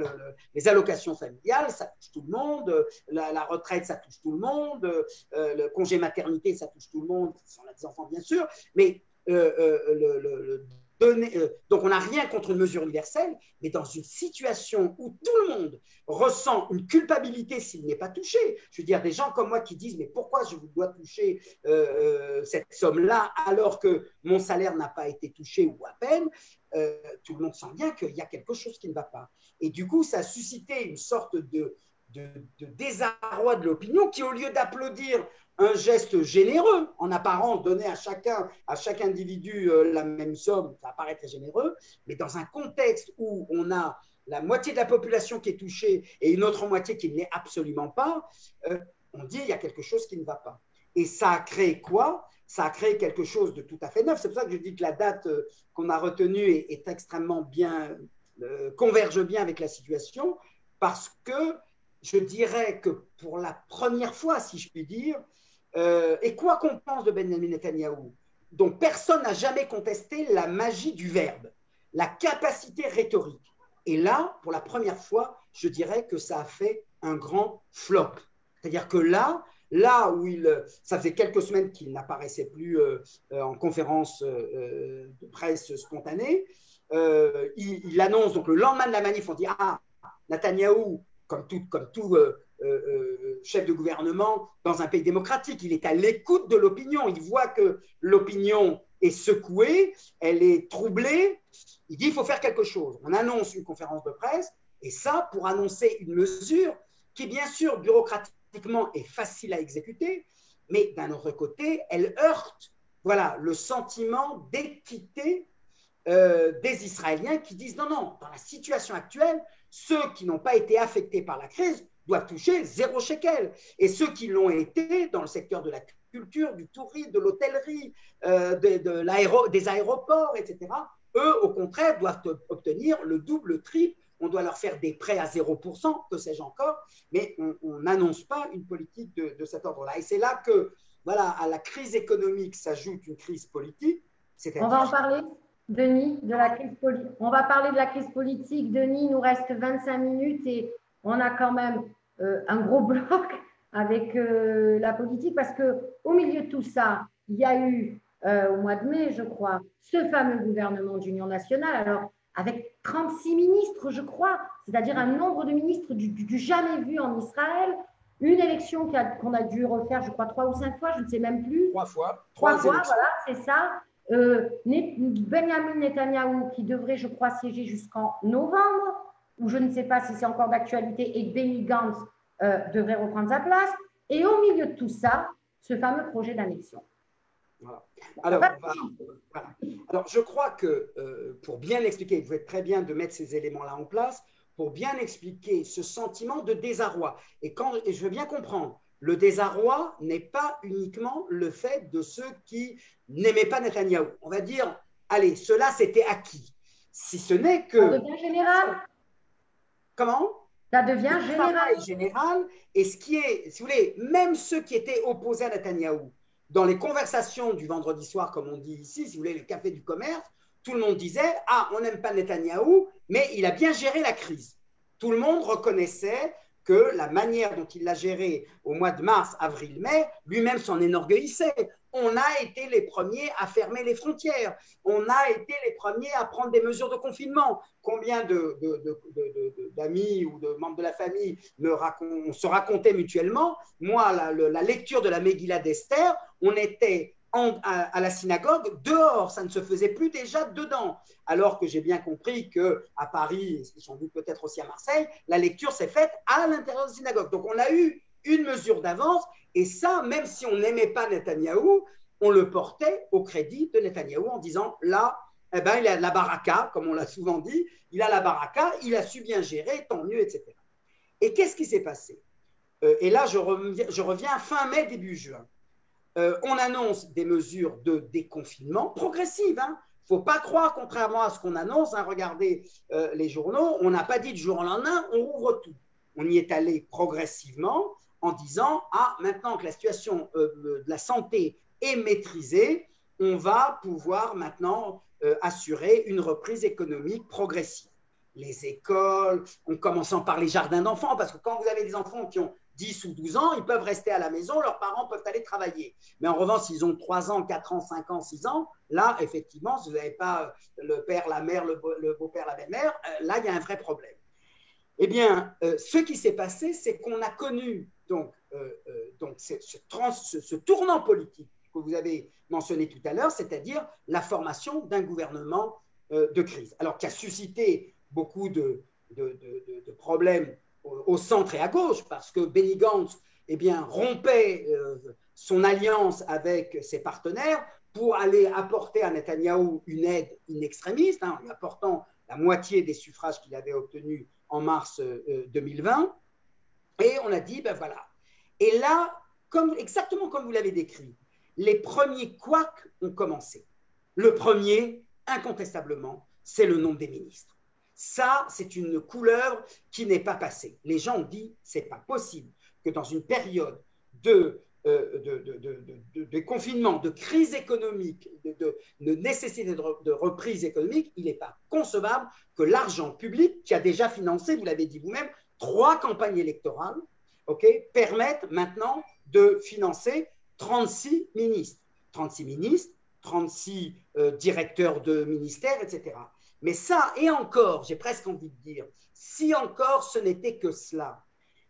les allocations familiales, ça touche tout le monde, la retraite, ça touche tout le monde, le congé maternité, ça touche tout le monde, si on a des enfants bien sûr, mais donc on n'a rien contre une mesure universelle, mais dans une situation où tout le monde ressent une culpabilité s'il n'est pas touché, je veux dire des gens comme moi qui disent mais pourquoi je dois toucher cette somme-là alors que mon salaire n'a pas été touché ou à peine, tout le monde sent bien qu'il y a quelque chose qui ne va pas. Et du coup, ça a suscité une sorte de désarroi de l'opinion qui, au lieu d'applaudir un geste généreux, en apparence, donner à chaque individu la même somme, ça paraît très généreux, mais dans un contexte où on a la moitié de la population qui est touchée et une autre moitié qui ne l'est absolument pas, on dit il y a quelque chose qui ne va pas. Et ça a créé quoi? Ça a créé quelque chose de tout à fait neuf. C'est pour ça que je dis que la date qu'on a retenue est extrêmement bien, converge bien avec la situation, parce que je dirais que pour la première fois, si je puis dire, et quoi qu'on pense de Benjamin Netanyahou, donc personne n'a jamais contesté la magie du verbe, la capacité rhétorique. Et là, pour la première fois, je dirais que ça a fait un grand flop. C'est-à-dire que là où ça faisait quelques semaines qu'il n'apparaissait plus en conférence de presse spontanée, il annonce, donc le lendemain de la manif, on dit « Ah, Netanyahou, comme tout chef de gouvernement dans un pays démocratique, il est à l'écoute de l'opinion, il voit que l'opinion est secouée, elle est troublée, il dit il faut faire quelque chose. On annonce une conférence de presse, et ça pour annoncer une mesure qui bien sûr bureaucratiquement est facile à exécuter, mais d'un autre côté, elle heurte le sentiment d'équité des Israéliens qui disent non, dans la situation actuelle, ceux qui n'ont pas été affectés par la crise doivent toucher 0 shekel. Et ceux qui l'ont été dans le secteur de la culture, du tourisme, de l'hôtellerie, des aéroports, etc., eux, au contraire, doivent obtenir le double, le triple. On doit leur faire des prêts à 0%, que sais-je encore, mais on n'annonce pas une politique de cet ordre-là. Et c'est là que, à la crise économique s'ajoute une crise politique. On va en parler, Denis, de la crise politique. On va parler de la crise politique. Denis, il nous reste 25 minutes et on a quand même un gros bloc avec la politique parce qu'au milieu de tout ça, il y a eu au mois de mai, je crois, ce fameux gouvernement d'union nationale, alors avec 36 ministres, je crois, c'est-à-dire un nombre de ministres du jamais vu en Israël, une élection qu'on a dû refaire, je crois, 3 ou 5 fois, je ne sais même plus. 3 fois. 3 fois, voilà, c'est ça. Benjamin Netanyahou qui devrait, je crois, siéger jusqu'en novembre, ou je ne sais pas si c'est encore d'actualité, et Benny Gantz devrait reprendre sa place. Et au milieu de tout ça, ce fameux projet d'annexion. Voilà. Alors, je crois que pour bien l'expliquer, il faut être très bien de mettre ces éléments-là en place, pour bien expliquer ce sentiment de désarroi. Et je veux bien comprendre, le désarroi n'est pas uniquement le fait de ceux qui n'aimaient pas Netanyahou. On va dire, allez, cela c'était acquis. Si ce n'est que… Ça devient général. Comment ? Ça devient général. Et ce qui est, si vous voulez, même ceux qui étaient opposés à Netanyahou, dans les conversations du vendredi soir, comme on dit ici, si vous voulez, le café du commerce, tout le monde disait « Ah, on n'aime pas Netanyahou, mais il a bien géré la crise ». Tout le monde reconnaissait que la manière dont il l'a géré au mois de mars, avril, mai, lui-même s'en enorgueillissait. On a été les premiers à fermer les frontières. On a été les premiers à prendre des mesures de confinement. Combien d'amis ou de membres de la famille on se racontait mutuellement. Moi, la lecture de la Megillah d'Esther, on était à la synagogue dehors, ça ne se faisait plus déjà dedans. Alors que j'ai bien compris qu'à Paris, et sans doute peut-être aussi à Marseille, la lecture s'est faite à l'intérieur de la synagogue. Donc on a eu une mesure d'avance, et ça, même si on n'aimait pas Netanyahou, on le portait au crédit de Netanyahou en disant là, eh ben, il a la baraka, comme on l'a souvent dit, il a la baraka, il a su bien gérer, tant mieux, etc. Et qu'est-ce qui s'est passé? Et là, je reviens fin mai, début juin. On annonce des mesures de déconfinement progressives. Il ne faut pas croire, contrairement à ce qu'on annonce, regardez les journaux, on n'a pas dit du jour au lendemain, on ouvre tout. On y est allé progressivement en disant « Ah, maintenant que la situation de la santé est maîtrisée, on va pouvoir maintenant assurer une reprise économique progressive. » Les écoles, en commençant par les jardins d'enfants, parce que quand vous avez des enfants qui ont 10 ou 12 ans, ils peuvent rester à la maison, leurs parents peuvent aller travailler. Mais en revanche, s'ils ont 3 ans, 4 ans, 5 ans, 6 ans, là, effectivement, si vous n'avez pas le père, la mère, le beau-père, la belle-mère, là, il y a un vrai problème. Eh bien, ce qui s'est passé, c'est qu'on a connu ce tournant politique que vous avez mentionné tout à l'heure, c'est-à-dire la formation d'un gouvernement de crise. Alors, qui a suscité beaucoup de problèmes au centre et à gauche, parce que Benny Gantz rompait son alliance avec ses partenaires pour aller apporter à Netanyahou une aide in extremis, en lui apportant la moitié des suffrages qu'il avait obtenus en mars 2020. Et on a dit, ben voilà. Et là, exactement comme vous l'avez décrit, les premiers couacs ont commencé. Le premier, incontestablement, c'est le nombre des ministres. Ça, c'est une couleuvre qui n'est pas passée. Les gens ont dit, c'est pas possible que dans une période de confinement, de crise économique, de nécessité de reprise économique, il n'est pas concevable que l'argent public, qui a déjà financé, vous l'avez dit vous-même, 3 campagnes électorales, permette maintenant de financer 36 ministres. 36 ministres, 36 directeurs de ministères, etc. Mais ça, et encore, j'ai presque envie de dire, si encore ce n'était que cela,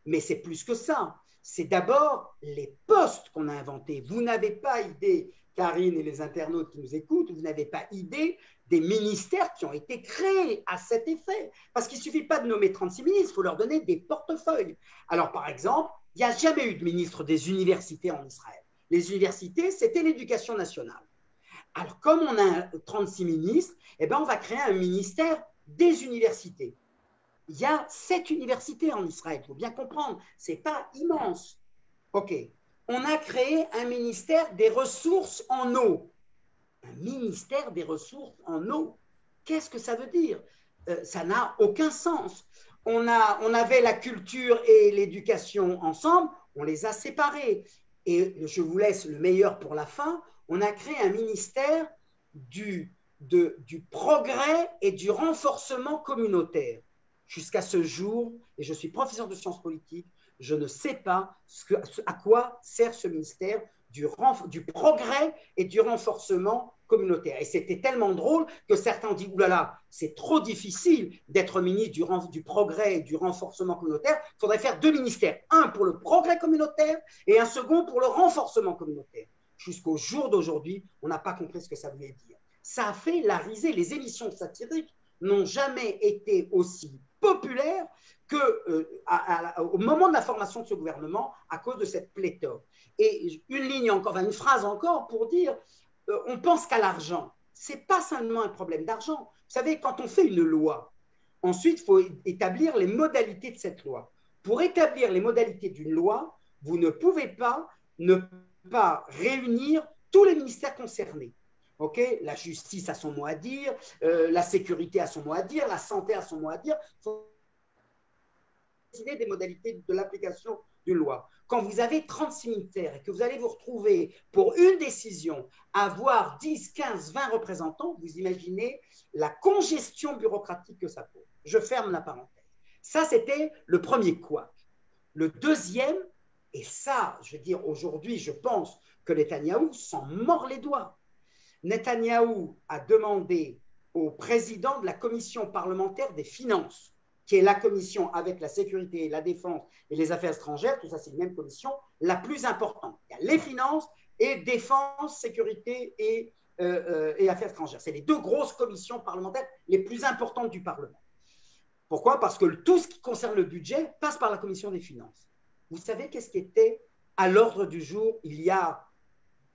mais c'est plus que ça. C'est d'abord les postes qu'on a inventés. Vous n'avez pas idée, Karine et les internautes qui nous écoutent, vous n'avez pas idée des ministères qui ont été créés à cet effet. Parce qu'il ne suffit pas de nommer 36 ministres, il faut leur donner des portefeuilles. Alors, par exemple, il n'y a jamais eu de ministre des universités en Israël. Les universités, c'était l'éducation nationale. Alors, comme on a 36 ministres, on va créer un ministère des universités. Il y a 7 universités en Israël, il faut bien comprendre, ce n'est pas immense. OK. On a créé un ministère des ressources en eau. Un ministère des ressources en eau. Qu'est-ce que ça veut dire? Ça n'a aucun sens. On avait la culture et l'éducation ensemble, on les a séparés. Et je vous laisse le meilleur pour la fin, on a créé un ministère du progrès et du renforcement communautaire. Jusqu'à ce jour, et je suis professeur de sciences politiques, je ne sais pas à quoi sert ce ministère du progrès et du renforcement communautaire. Et c'était tellement drôle que certains ont dit « oulala, c'est trop difficile d'être ministre du progrès et du renforcement communautaire, il faudrait faire 2 ministères, un pour le progrès communautaire et un second pour le renforcement communautaire ». Jusqu'au jour d'aujourd'hui, on n'a pas compris ce que ça voulait dire. Ça a fait la risée. Les émissions satiriques n'ont jamais été aussi populaires qu'au moment de la formation de ce gouvernement à cause de cette pléthore. Et une phrase encore pour dire on pense qu'à l'argent. Ce n'est pas seulement un problème d'argent. Vous savez, quand on fait une loi, ensuite, il faut établir les modalités de cette loi. Pour établir les modalités d'une loi, vous ne pouvez pas ne pas réunir tous les ministères concernés. Okay, la justice a son mot à dire, la sécurité a son mot à dire, la santé a son mot à dire. Il faut décider des modalités de l'application d'une loi, quand vous avez 36 militaires et que vous allez vous retrouver pour une décision avoir 10, 15, 20 représentants, vous imaginez la congestion bureaucratique que ça pose. Je ferme la parenthèse. Ça, c'était le premier couac. Le deuxième, et ça, je veux dire, aujourd'hui, je pense que Netanyahou s'en mord les doigts. Netanyahou a demandé au président de la commission parlementaire des finances, qui est la commission avec la sécurité, la défense et les affaires étrangères, tout ça c'est une même commission, la plus importante. Il y a les finances et défense, sécurité et affaires étrangères. C'est les deux grosses commissions parlementaires les plus importantes du Parlement. Pourquoi? Parce que tout ce qui concerne le budget passe par la commission des finances. Vous savez qu'est-ce qui était à l'ordre du jour il y a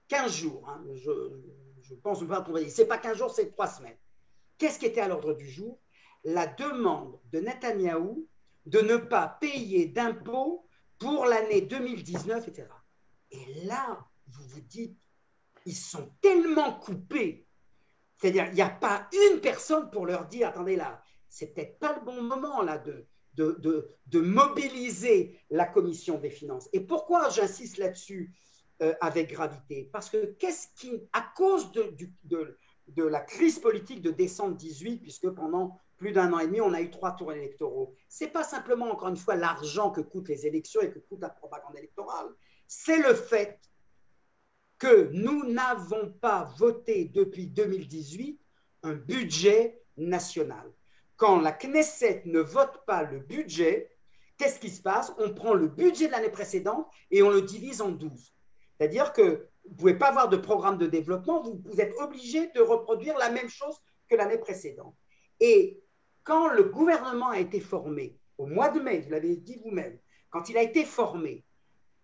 15 jours, hein, je pense, ce n'est pas 15 jours, c'est 3 semaines. Qu'est-ce qui était à l'ordre du jour? La demande de Netanyahou de ne pas payer d'impôts pour l'année 2019, etc. Et là, vous vous dites, ils sont tellement coupés. C'est-à-dire, il n'y a pas une personne pour leur dire, attendez là, c'est peut-être pas le bon moment là de mobiliser la commission des finances. Et pourquoi j'insiste là-dessus avec gravité? Parce que à cause de la crise politique de décembre 18, puisque pendant plus d'1 an et demi, on a eu 3 tours électoraux. Ce n'est pas simplement, encore une fois, l'argent que coûtent les élections et que coûte la propagande électorale, c'est le fait que nous n'avons pas voté depuis 2018 un budget national. Quand la Knesset ne vote pas le budget, qu'est-ce qui se passe? On prend le budget de l'année précédente et on le divise en 12. C'est-à-dire que vous ne pouvez pas avoir de programme de développement, vous êtes obligé de reproduire la même chose que l'année précédente. Et quand le gouvernement a été formé, au mois de mai, vous l'avez dit vous-même, quand il a été formé,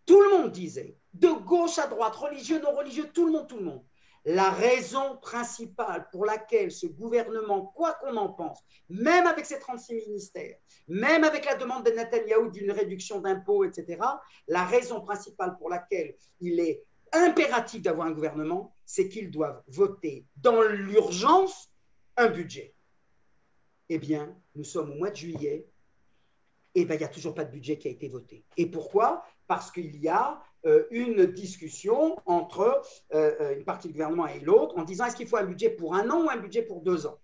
tout le monde disait, de gauche à droite, religieux, non religieux, tout le monde, la raison principale pour laquelle ce gouvernement, quoi qu'on en pense, même avec ses 36 ministères, même avec la demande de Netanyahou d'une réduction d'impôts, etc., la raison principale pour laquelle il est impératif d'avoir un gouvernement, c'est qu'ils doivent voter dans l'urgence un budget. Eh bien, nous sommes au mois de juillet, et bien, il n'y a toujours pas de budget qui a été voté. Et pourquoi? Parce qu'il y a une discussion entre une partie du gouvernement et l'autre en disant est-ce qu'il faut un budget pour 1 an ou un budget pour 2 ans?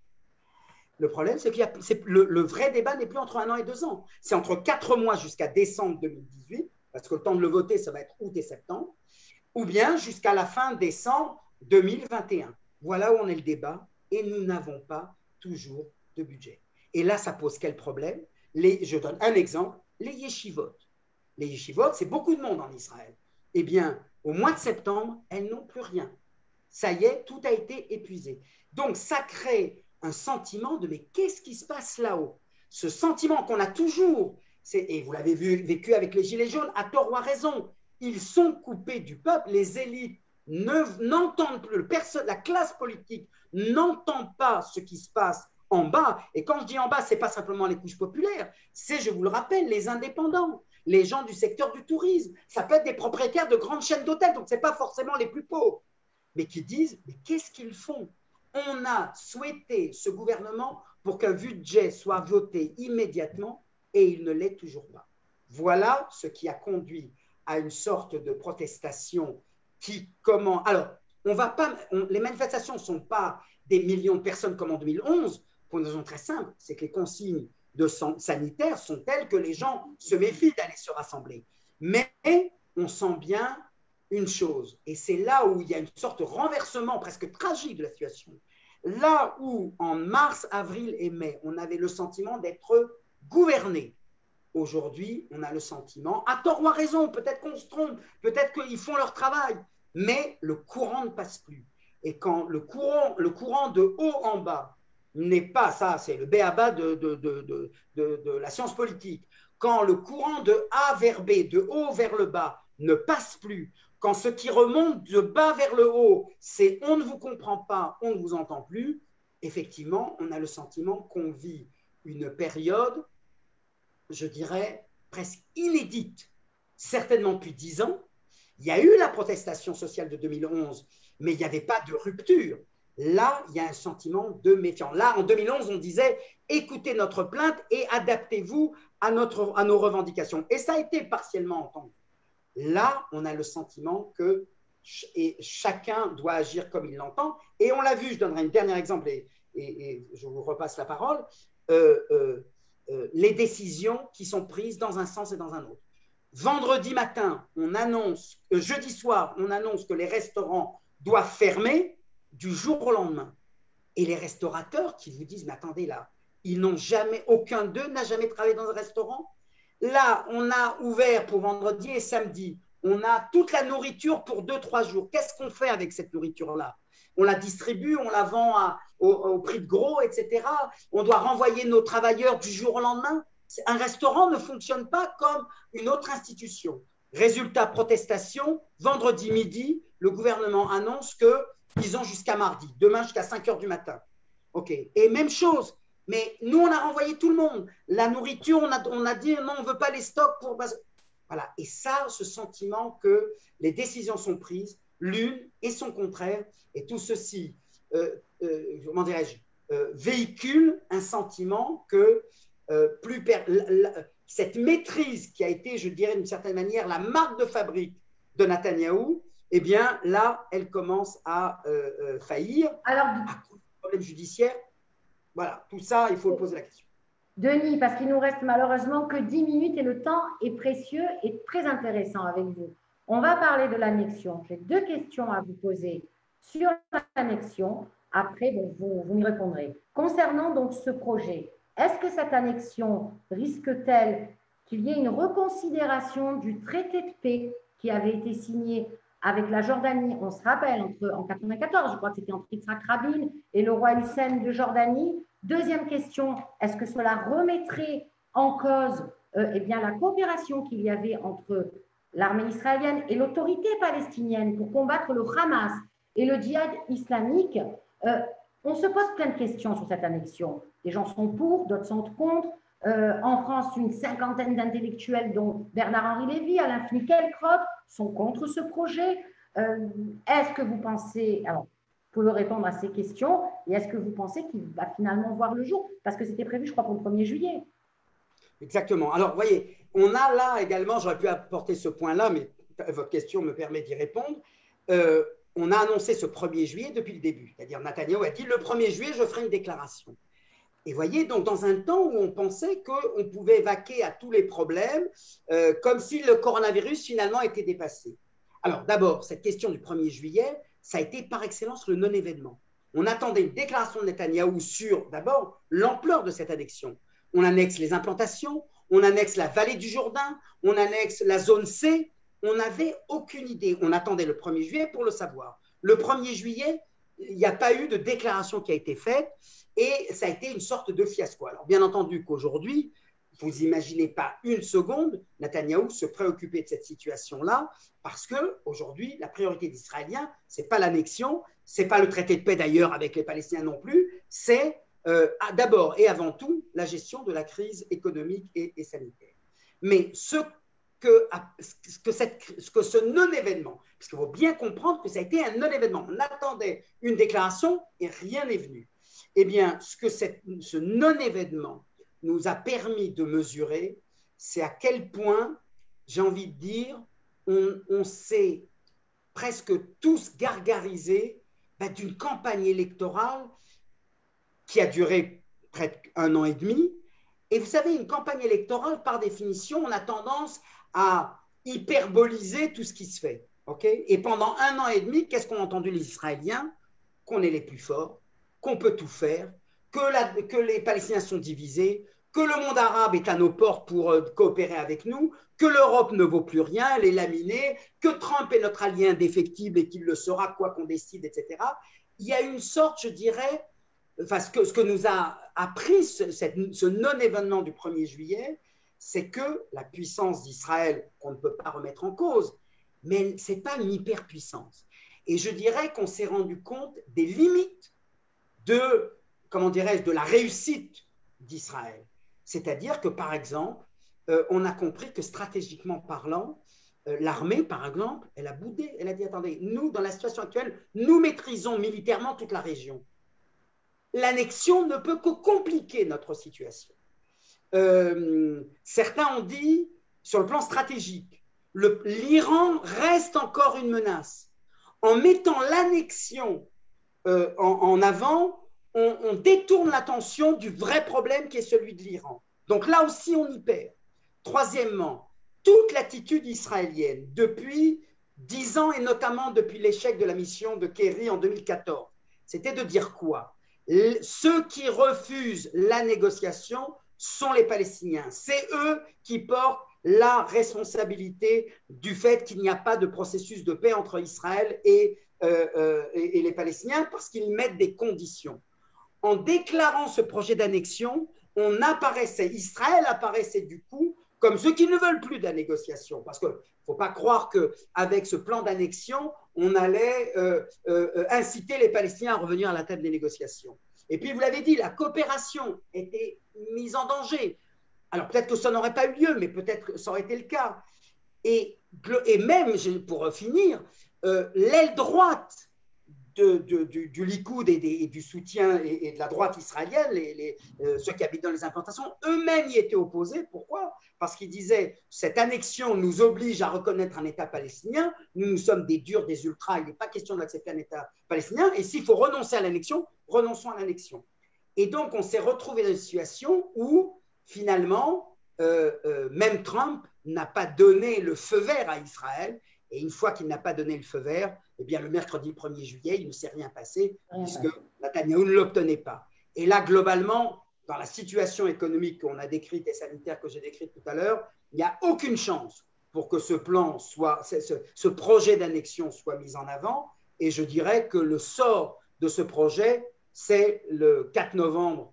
Le problème, c'est que le vrai débat n'est plus entre 1 an et 2 ans. C'est entre 4 mois jusqu'à décembre 2018, parce que le temps de le voter, ça va être août et septembre, ou bien jusqu'à la fin décembre 2021. Voilà où on est le débat, et nous n'avons pas toujours de budget. Et là, ça pose quel problème? Je donne un exemple, les yeshivot. Les yeshivot, c'est beaucoup de monde en Israël. Eh bien, au mois de septembre, elles n'ont plus rien. Ça y est, tout a été épuisé. Donc, ça crée un sentiment de « mais qu'est-ce qui se passe là-haut » Ce sentiment qu'on a toujours, et vous l'avez vécu avec les Gilets jaunes, à tort ou à raison, ils sont coupés du peuple, les élites n'entendent plus, la classe politique n'entend pas ce qui se passe en bas. Et quand je dis en bas, ce n'est pas simplement les couches populaires, c'est, je vous le rappelle, les indépendants, les gens du secteur du tourisme. Ça peut être des propriétaires de grandes chaînes d'hôtels, donc ce n'est pas forcément les plus pauvres, mais qui disent, mais qu'est-ce qu'ils font? On a souhaité ce gouvernement pour qu'un budget soit voté immédiatement et il ne l'est toujours pas. Voilà ce qui a conduit à une sorte de protestation Alors, les manifestations ne sont pas des millions de personnes comme en 2011, pour une raison très simple, c'est que les consignes sanitaires sont telles que les gens se méfient d'aller se rassembler. Mais on sent bien une chose, et c'est là où il y a une sorte de renversement presque tragique de la situation. Là où en mars, avril et mai, on avait le sentiment d'être gouverné, aujourd'hui, on a le sentiment, à tort ou à raison, peut-être qu'on se trompe, peut-être qu'ils font leur travail, mais le courant ne passe plus. Et quand le courant de haut en bas n'est pas, ça c'est le b.a.-ba de la science politique, quand le courant de A vers B, de haut vers le bas, ne passe plus, quand ce qui remonte de bas vers le haut, c'est on ne vous comprend pas, on ne vous entend plus, effectivement, on a le sentiment qu'on vit une période, je dirais, presque inédite, certainement depuis 10 ans. Il y a eu la protestation sociale de 2011, mais il n'y avait pas de rupture. là, il y a un sentiment de méfiance. Là, en 2011, on disait écoutez notre plainte et adaptez-vous à nos revendications. Et ça a été partiellement entendu. Là, on a le sentiment que chacun doit agir comme il l'entend. Et on l'a vu, je donnerai un dernier exemple et je vous repasse la parole, les décisions qui sont prises dans un sens et dans un autre. Vendredi matin, jeudi soir, on annonce que les restaurants doivent fermer du jour au lendemain. Et les restaurateurs qui vous disent, mais attendez là, aucun d'eux n'a jamais travaillé dans un restaurant. Là, on a ouvert pour vendredi et samedi. On a toute la nourriture pour 2-3 jours. Qu'est-ce qu'on fait avec cette nourriture-là? On la distribue, on la vend au prix de gros, etc. On doit renvoyer nos travailleurs du jour au lendemain. Un restaurant ne fonctionne pas comme une autre institution. Résultat, protestation, vendredi midi, le gouvernement annonce qu'ils ont jusqu'à mardi, demain jusqu'à 5 heures du matin. OK. Et même chose, mais nous, on a renvoyé tout le monde. La nourriture, on a dit non, on ne veut pas les stocks pour… Voilà. Et ça, ce sentiment que les décisions sont prises, l'une et son contraire, et tout ceci, comment dirais-je, véhicule un sentiment que cette maîtrise qui a été, je dirais d'une certaine manière, la marque de fabrique de Netanyahou, eh bien là, elle commence à faillir. Alors, à cause du problème judiciaire. Voilà, tout ça, il faut poser la question. Denis, parce qu'il nous reste malheureusement que 10 minutes et le temps est précieux et très intéressant avec vous. On va parler de l'annexion. J'ai 2 questions à vous poser sur l'annexion. Après, bon, vous m'y répondrez. Concernant donc ce projet, est-ce que cette annexion risque-t-elle qu'il y ait une reconsidération du traité de paix qui avait été signé avec la Jordanie? On se rappelle, en 1994, je crois que c'était entre Yitzhak Rabin et le roi Hussein de Jordanie. Deuxième question, est-ce que cela remettrait en cause bien, la coopération qu'il y avait entre l'armée israélienne et l'autorité palestinienne pour combattre le Hamas et le djihad islamique? On se pose plein de questions sur cette annexion. Des gens sont pour, d'autres sont contre. En France, une 50aine d'intellectuels, dont Bernard-Henri Lévy, Alain Finkielkraut, sont contre ce projet. Est-ce que vous pensez… Alors, vous pouvez répondre à ces questions. Et est-ce que vous pensez qu'il va finalement voir le jour? Parce que c'était prévu, je crois, pour le 1er juillet. Exactement. Alors, vous voyez, on a là également, j'aurais pu apporter ce point-là, mais votre question me permet d'y répondre. On a annoncé ce 1er juillet depuis le début. C'est-à-dire, Netanyahou a dit, le 1er juillet, je ferai une déclaration. Et vous voyez, donc dans un temps où on pensait qu'on pouvait vaquer à tous les problèmes, comme si le coronavirus finalement était dépassé. Alors d'abord, cette question du 1er juillet, ça a été par excellence le non-événement. On attendait une déclaration de Netanyahou sur d'abord l'ampleur de cette annexion. On annexe les implantations, on annexe la vallée du Jourdain, on annexe la zone C. On n'avait aucune idée. On attendait le 1er juillet pour le savoir. Le 1er juillet, il n'y a pas eu de déclaration qui a été faite. Et ça a été une sorte de fiasco. Alors, bien entendu qu'aujourd'hui, vous n'imaginez pas une seconde Netanyahou se préoccuper de cette situation-là, parce qu'aujourd'hui, la priorité des Israéliens, ce n'est pas l'annexion, ce n'est pas le traité de paix d'ailleurs avec les Palestiniens non plus, c'est d'abord et avant tout la gestion de la crise économique et sanitaire. Mais ce que ce non-événement, parce qu'il faut bien comprendre que ça a été un non-événement, on attendait une déclaration et rien n'est venu. Eh bien, ce que ce non-événement nous a permis de mesurer, c'est à quel point, j'ai envie de dire, on s'est presque tous gargarisés d'une campagne électorale qui a duré près d'1 an et demi. Et vous savez, une campagne électorale, par définition, on a tendance à hyperboliser tout ce qui se fait. Okay? Et pendant 1 an et demi, qu'est-ce qu'ont entendu les Israéliens? Qu'on est les plus forts, qu'on peut tout faire, que les Palestiniens sont divisés, que le monde arabe est à nos portes pour coopérer avec nous, que l'Europe ne vaut plus rien, elle est laminée, que Trump est notre allié indéfectible et qu'il le sera quoi qu'on décide, etc. Il y a une sorte, je dirais, enfin, ce que nous a appris ce non-événement du 1er juillet, c'est que la puissance d'Israël, qu'on ne peut pas remettre en cause, mais ce n'est pas une hyperpuissance. Et je dirais qu'on s'est rendu compte des limites de, comment dirais-je, de la réussite d'Israël. C'est-à-dire que, par exemple, on a compris que stratégiquement parlant, l'armée, par exemple, elle a boudé. Elle a dit, attendez, nous, dans la situation actuelle, nous maîtrisons militairement toute la région. L'annexion ne peut que compliquer notre situation. Certains ont dit, sur le plan stratégique, l'Iran reste encore une menace. En mettant l'annexion en avant, on détourne l'attention du vrai problème qui est celui de l'Iran. Donc là aussi, on y perd. Troisièmement, toute l'attitude israélienne depuis 10 ans et notamment depuis l'échec de la mission de Kerry en 2014, c'était de dire quoi? Ceux qui refusent la négociation sont les Palestiniens. C'est eux qui portent la responsabilité du fait qu'il n'y a pas de processus de paix entre Israël et les Palestiniens parce qu'ils mettent des conditions. En déclarant ce projet d'annexion, Israël apparaissait du coup comme ceux qui ne veulent plus de la négociation. Parce qu'il ne faut pas croire qu'avec ce plan d'annexion, on allait inciter les Palestiniens à revenir à la table des négociations. Et puis, vous l'avez dit, la coopération était mise en danger. Alors, peut-être que ça n'aurait pas eu lieu, mais peut-être que ça aurait été le cas. Et même, pour finir, l'aile droite du Likoud et du soutien et de la droite israélienne, ceux qui habitent dans les implantations, eux-mêmes y étaient opposés. Pourquoi? Parce qu'ils disaient cette annexion nous oblige à reconnaître un État palestinien. Nous sommes des durs, des ultras. Il n'est pas question d'accepter un État palestinien. Et s'il faut renoncer à l'annexion, renonçons à l'annexion. Et donc, on s'est retrouvé dans une situation où, finalement, même Trump n'a pas donné le feu vert à Israël. Et une fois qu'il n'a pas donné le feu vert, eh bien, le mercredi 1er juillet, il ne s'est rien passé puisque Netanyahou ne l'obtenait pas. Et là, globalement, dans la situation économique qu'on a décrite et sanitaire que j'ai décrite tout à l'heure, il n'y a aucune chance pour que ce projet d'annexion soit mis en avant. Et je dirais que le sort de ce projet, c'est le 4 novembre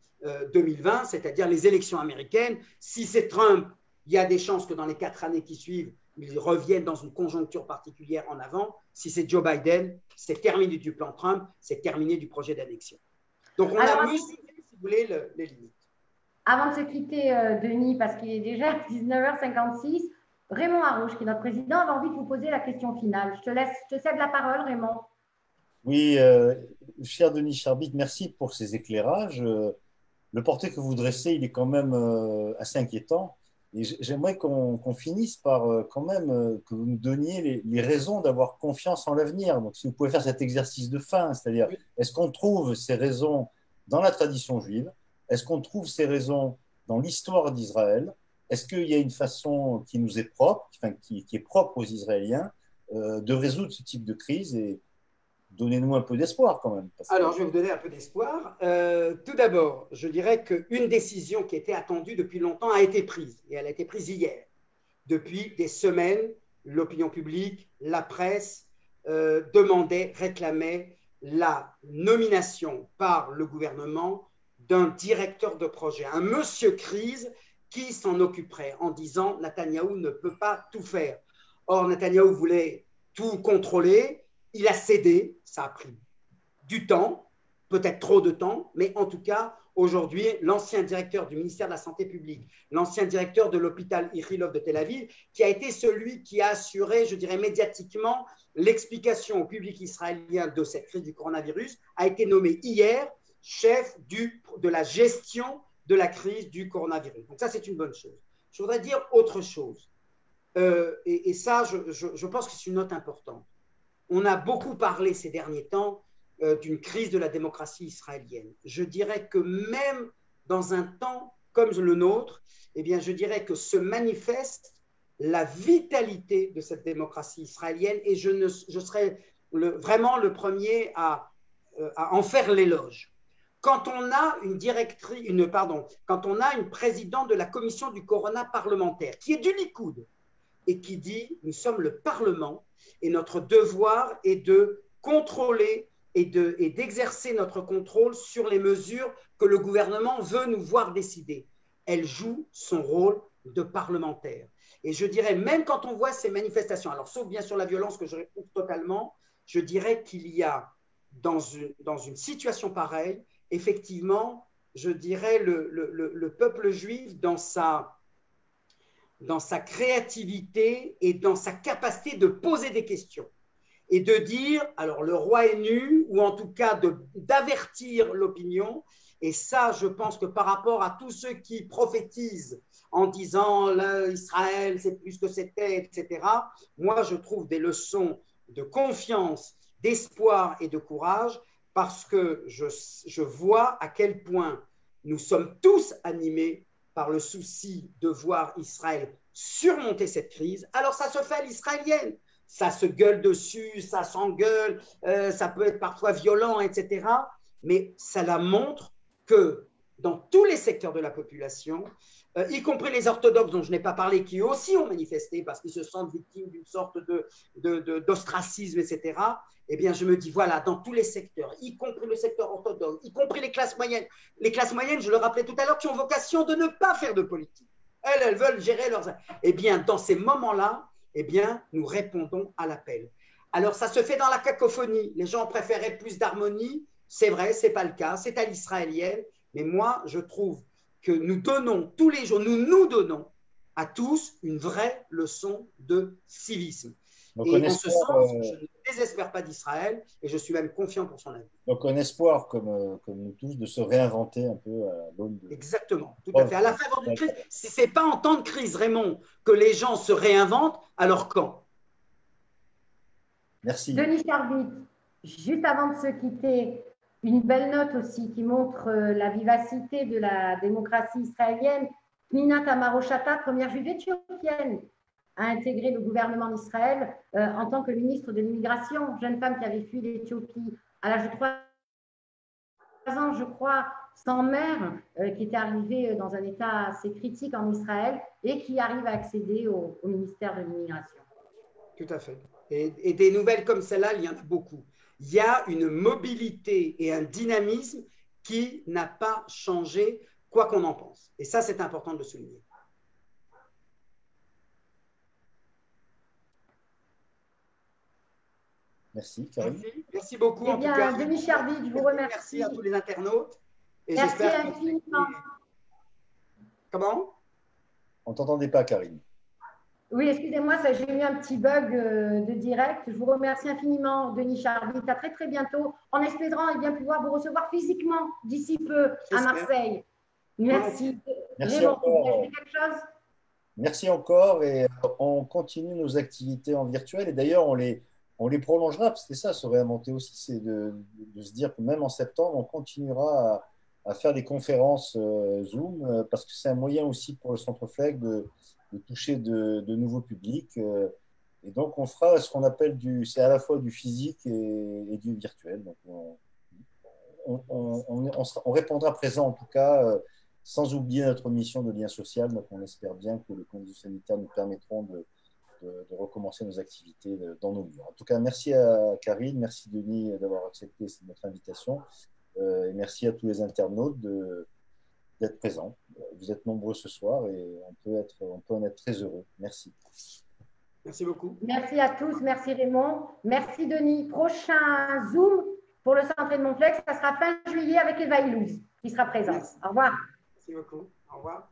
2020, c'est-à-dire les élections américaines. Si c'est Trump, il y a des chances que dans les 4 années qui suivent, ils reviennent dans une conjoncture particulière en avant. Si c'est Joe Biden, c'est terminé du plan Trump, c'est terminé du projet d'annexion. Donc, on a mesuré, si vous voulez, les limites. Avant de se quitter, Denis, parce qu'il est déjà 19h56, Raymond Harouche, qui est notre président, avait envie de vous poser la question finale. Je te cède la parole, Raymond. Oui, cher Denis Charbit, merci pour ces éclairages. Le portrait que vous dressez, il est quand même assez inquiétant. Et j'aimerais qu'on finisse par quand même que vous nous donniez les raisons d'avoir confiance en l'avenir. Donc, si vous pouvez faire cet exercice de fin, c'est-à-dire, est-ce qu'on trouve ces raisons dans la tradition juive? Est-ce qu'on trouve ces raisons dans l'histoire d'Israël? Est-ce qu'il y a une façon qui nous est propre, enfin, qui est propre aux Israéliens, de résoudre ce type de crise? Et donnez-nous un peu d'espoir quand même. Alors, je vais vous donner un peu d'espoir. Tout d'abord, je dirais qu'une décision qui était attendue depuis longtemps a été prise, et elle a été prise hier. Depuis des semaines, l'opinion publique, la presse demandait, réclamait la nomination par le gouvernement d'un directeur de projet, un monsieur crise qui s'en occuperait en disant Netanyahou ne peut pas tout faire. Or, Netanyahou voulait tout contrôler. Il a cédé, ça a pris du temps, peut-être trop de temps, mais en tout cas, aujourd'hui, l'ancien directeur du ministère de la Santé publique, l'ancien directeur de l'hôpital Ichilov de Tel Aviv, qui a été celui qui a assuré, je dirais médiatiquement, l'explication au public israélien de cette crise du coronavirus, a été nommé hier chef de la gestion de la crise du coronavirus. Donc ça, c'est une bonne chose. Je voudrais dire autre chose. Et ça, je pense que c'est une note importante. On a beaucoup parlé ces derniers temps d'une crise de la démocratie israélienne. Je dirais que même dans un temps comme le nôtre, eh bien, je dirais que se manifeste la vitalité de cette démocratie israélienne et je serais vraiment le premier à en faire l'éloge. Quand on a quand on a une présidente de la commission du Corona parlementaire qui est du Likoud et qui dit nous sommes le Parlement et notre devoir est de contrôler et d'exercer notre contrôle sur les mesures que le gouvernement veut nous voir décider. Elle joue son rôle de parlementaire. Et je dirais, même quand on voit ces manifestations, alors sauf bien sûr la violence que je réprouve totalement, je dirais qu'il y a dans une situation pareille, effectivement, je dirais le peuple juif dans dans sa créativité et dans sa capacité de poser des questions et de dire, alors le roi est nu, ou en tout cas d'avertir l'opinion. Et ça, je pense que par rapport à tous ceux qui prophétisent en disant Israël, c'est plus que c'était, etc., moi, je trouve des leçons de confiance, d'espoir et de courage, parce que je vois à quel point nous sommes tous animés par le souci de voir Israël surmonter cette crise. Alors, ça se fait à l'israélienne. Ça se gueule dessus, ça s'engueule, ça peut être parfois violent, etc. Mais ça la montre que dans tous les secteurs de la population, y compris les orthodoxes dont je n'ai pas parlé, qui aussi ont manifesté parce qu'ils se sentent victimes d'une sorte d'ostracisme, etc., eh bien, je me dis, voilà, dans tous les secteurs, y compris le secteur orthodoxe, y compris les classes moyennes, je le rappelais tout à l'heure, qui ont vocation de ne pas faire de politique. Elles veulent gérer leurs... Eh bien, dans ces moments-là, eh bien, nous répondons à l'appel. Alors, ça se fait dans la cacophonie. Les gens préféraient plus d'harmonie. C'est vrai, ce n'est pas le cas. C'est à l'israélienne. Mais moi, je trouve que nous donnons tous les jours, nous donnons à tous une vraie leçon de civisme. Donc, et en ce sens, je ne désespère pas d'Israël et je suis même confiant pour son avenir. Donc, un espoir, comme nous tous, de se réinventer un peu à l'aune de... Exactement, tout à fait. À la faveur d'une crise, si ce n'est pas en temps de crise, Raymond, que les gens se réinventent, alors quand? Merci. Denis Charbit, juste avant de se quitter, une belle note aussi qui montre la vivacité de la démocratie israélienne. Pnina Tamaroshata, première juive éthiopienne, a intégré le gouvernement d'Israël en tant que ministre de l'immigration, jeune femme qui avait fui l'Éthiopie à l'âge de 3 ans, je crois, sans mère, qui était arrivée dans un état assez critique en Israël et qui arrive à accéder au ministère de l'immigration. Tout à fait. Et des nouvelles comme celle-là, il y en a beaucoup. Il y a une mobilité et un dynamisme qui n'a pas changé, quoi qu'on en pense. Et ça, c'est important de le souligner. Merci, Karine. Merci beaucoup. Eh bien, en tout cas, Denis Charbit, je vous remercie. Merci à tous les internautes. Et merci infiniment. Comment? On ne t'entendait pas, Karine. Oui, excusez-moi, j'ai eu un petit bug de direct. Je vous remercie infiniment, Denis Charbit. À très, très bientôt, en espérant bien, pouvoir vous recevoir physiquement d'ici peu à Marseille. Merci. Merci encore. Quelque chose? Merci encore et on continue nos activités en virtuel et d'ailleurs on les prolongera, parce que c'est ça, se réinventer aussi, c'est de se dire que même en septembre, on continuera à faire des conférences Zoom, parce que c'est un moyen aussi pour le Centre FLEC de toucher de nouveaux publics. Et donc, on fera ce qu'on appelle c'est à la fois du physique et du virtuel. Donc, on répondra présent, en tout cas, sans oublier notre mission de lien social. Donc, on espère bien que les conditions sanitaires nous permettront de recommencer nos activités dans nos murs. En tout cas, merci à Karine, merci Denis d'avoir accepté notre invitation, et merci à tous les internautes d'être présents. Vous êtes nombreux ce soir et on peut en être très heureux. Merci. Merci beaucoup. Merci à tous, merci Raymond, merci Denis. Prochain Zoom pour le centre de Montflex, ça sera fin juillet avec Eva Ilouz qui sera présente. Merci. Au revoir. Merci beaucoup. Au revoir.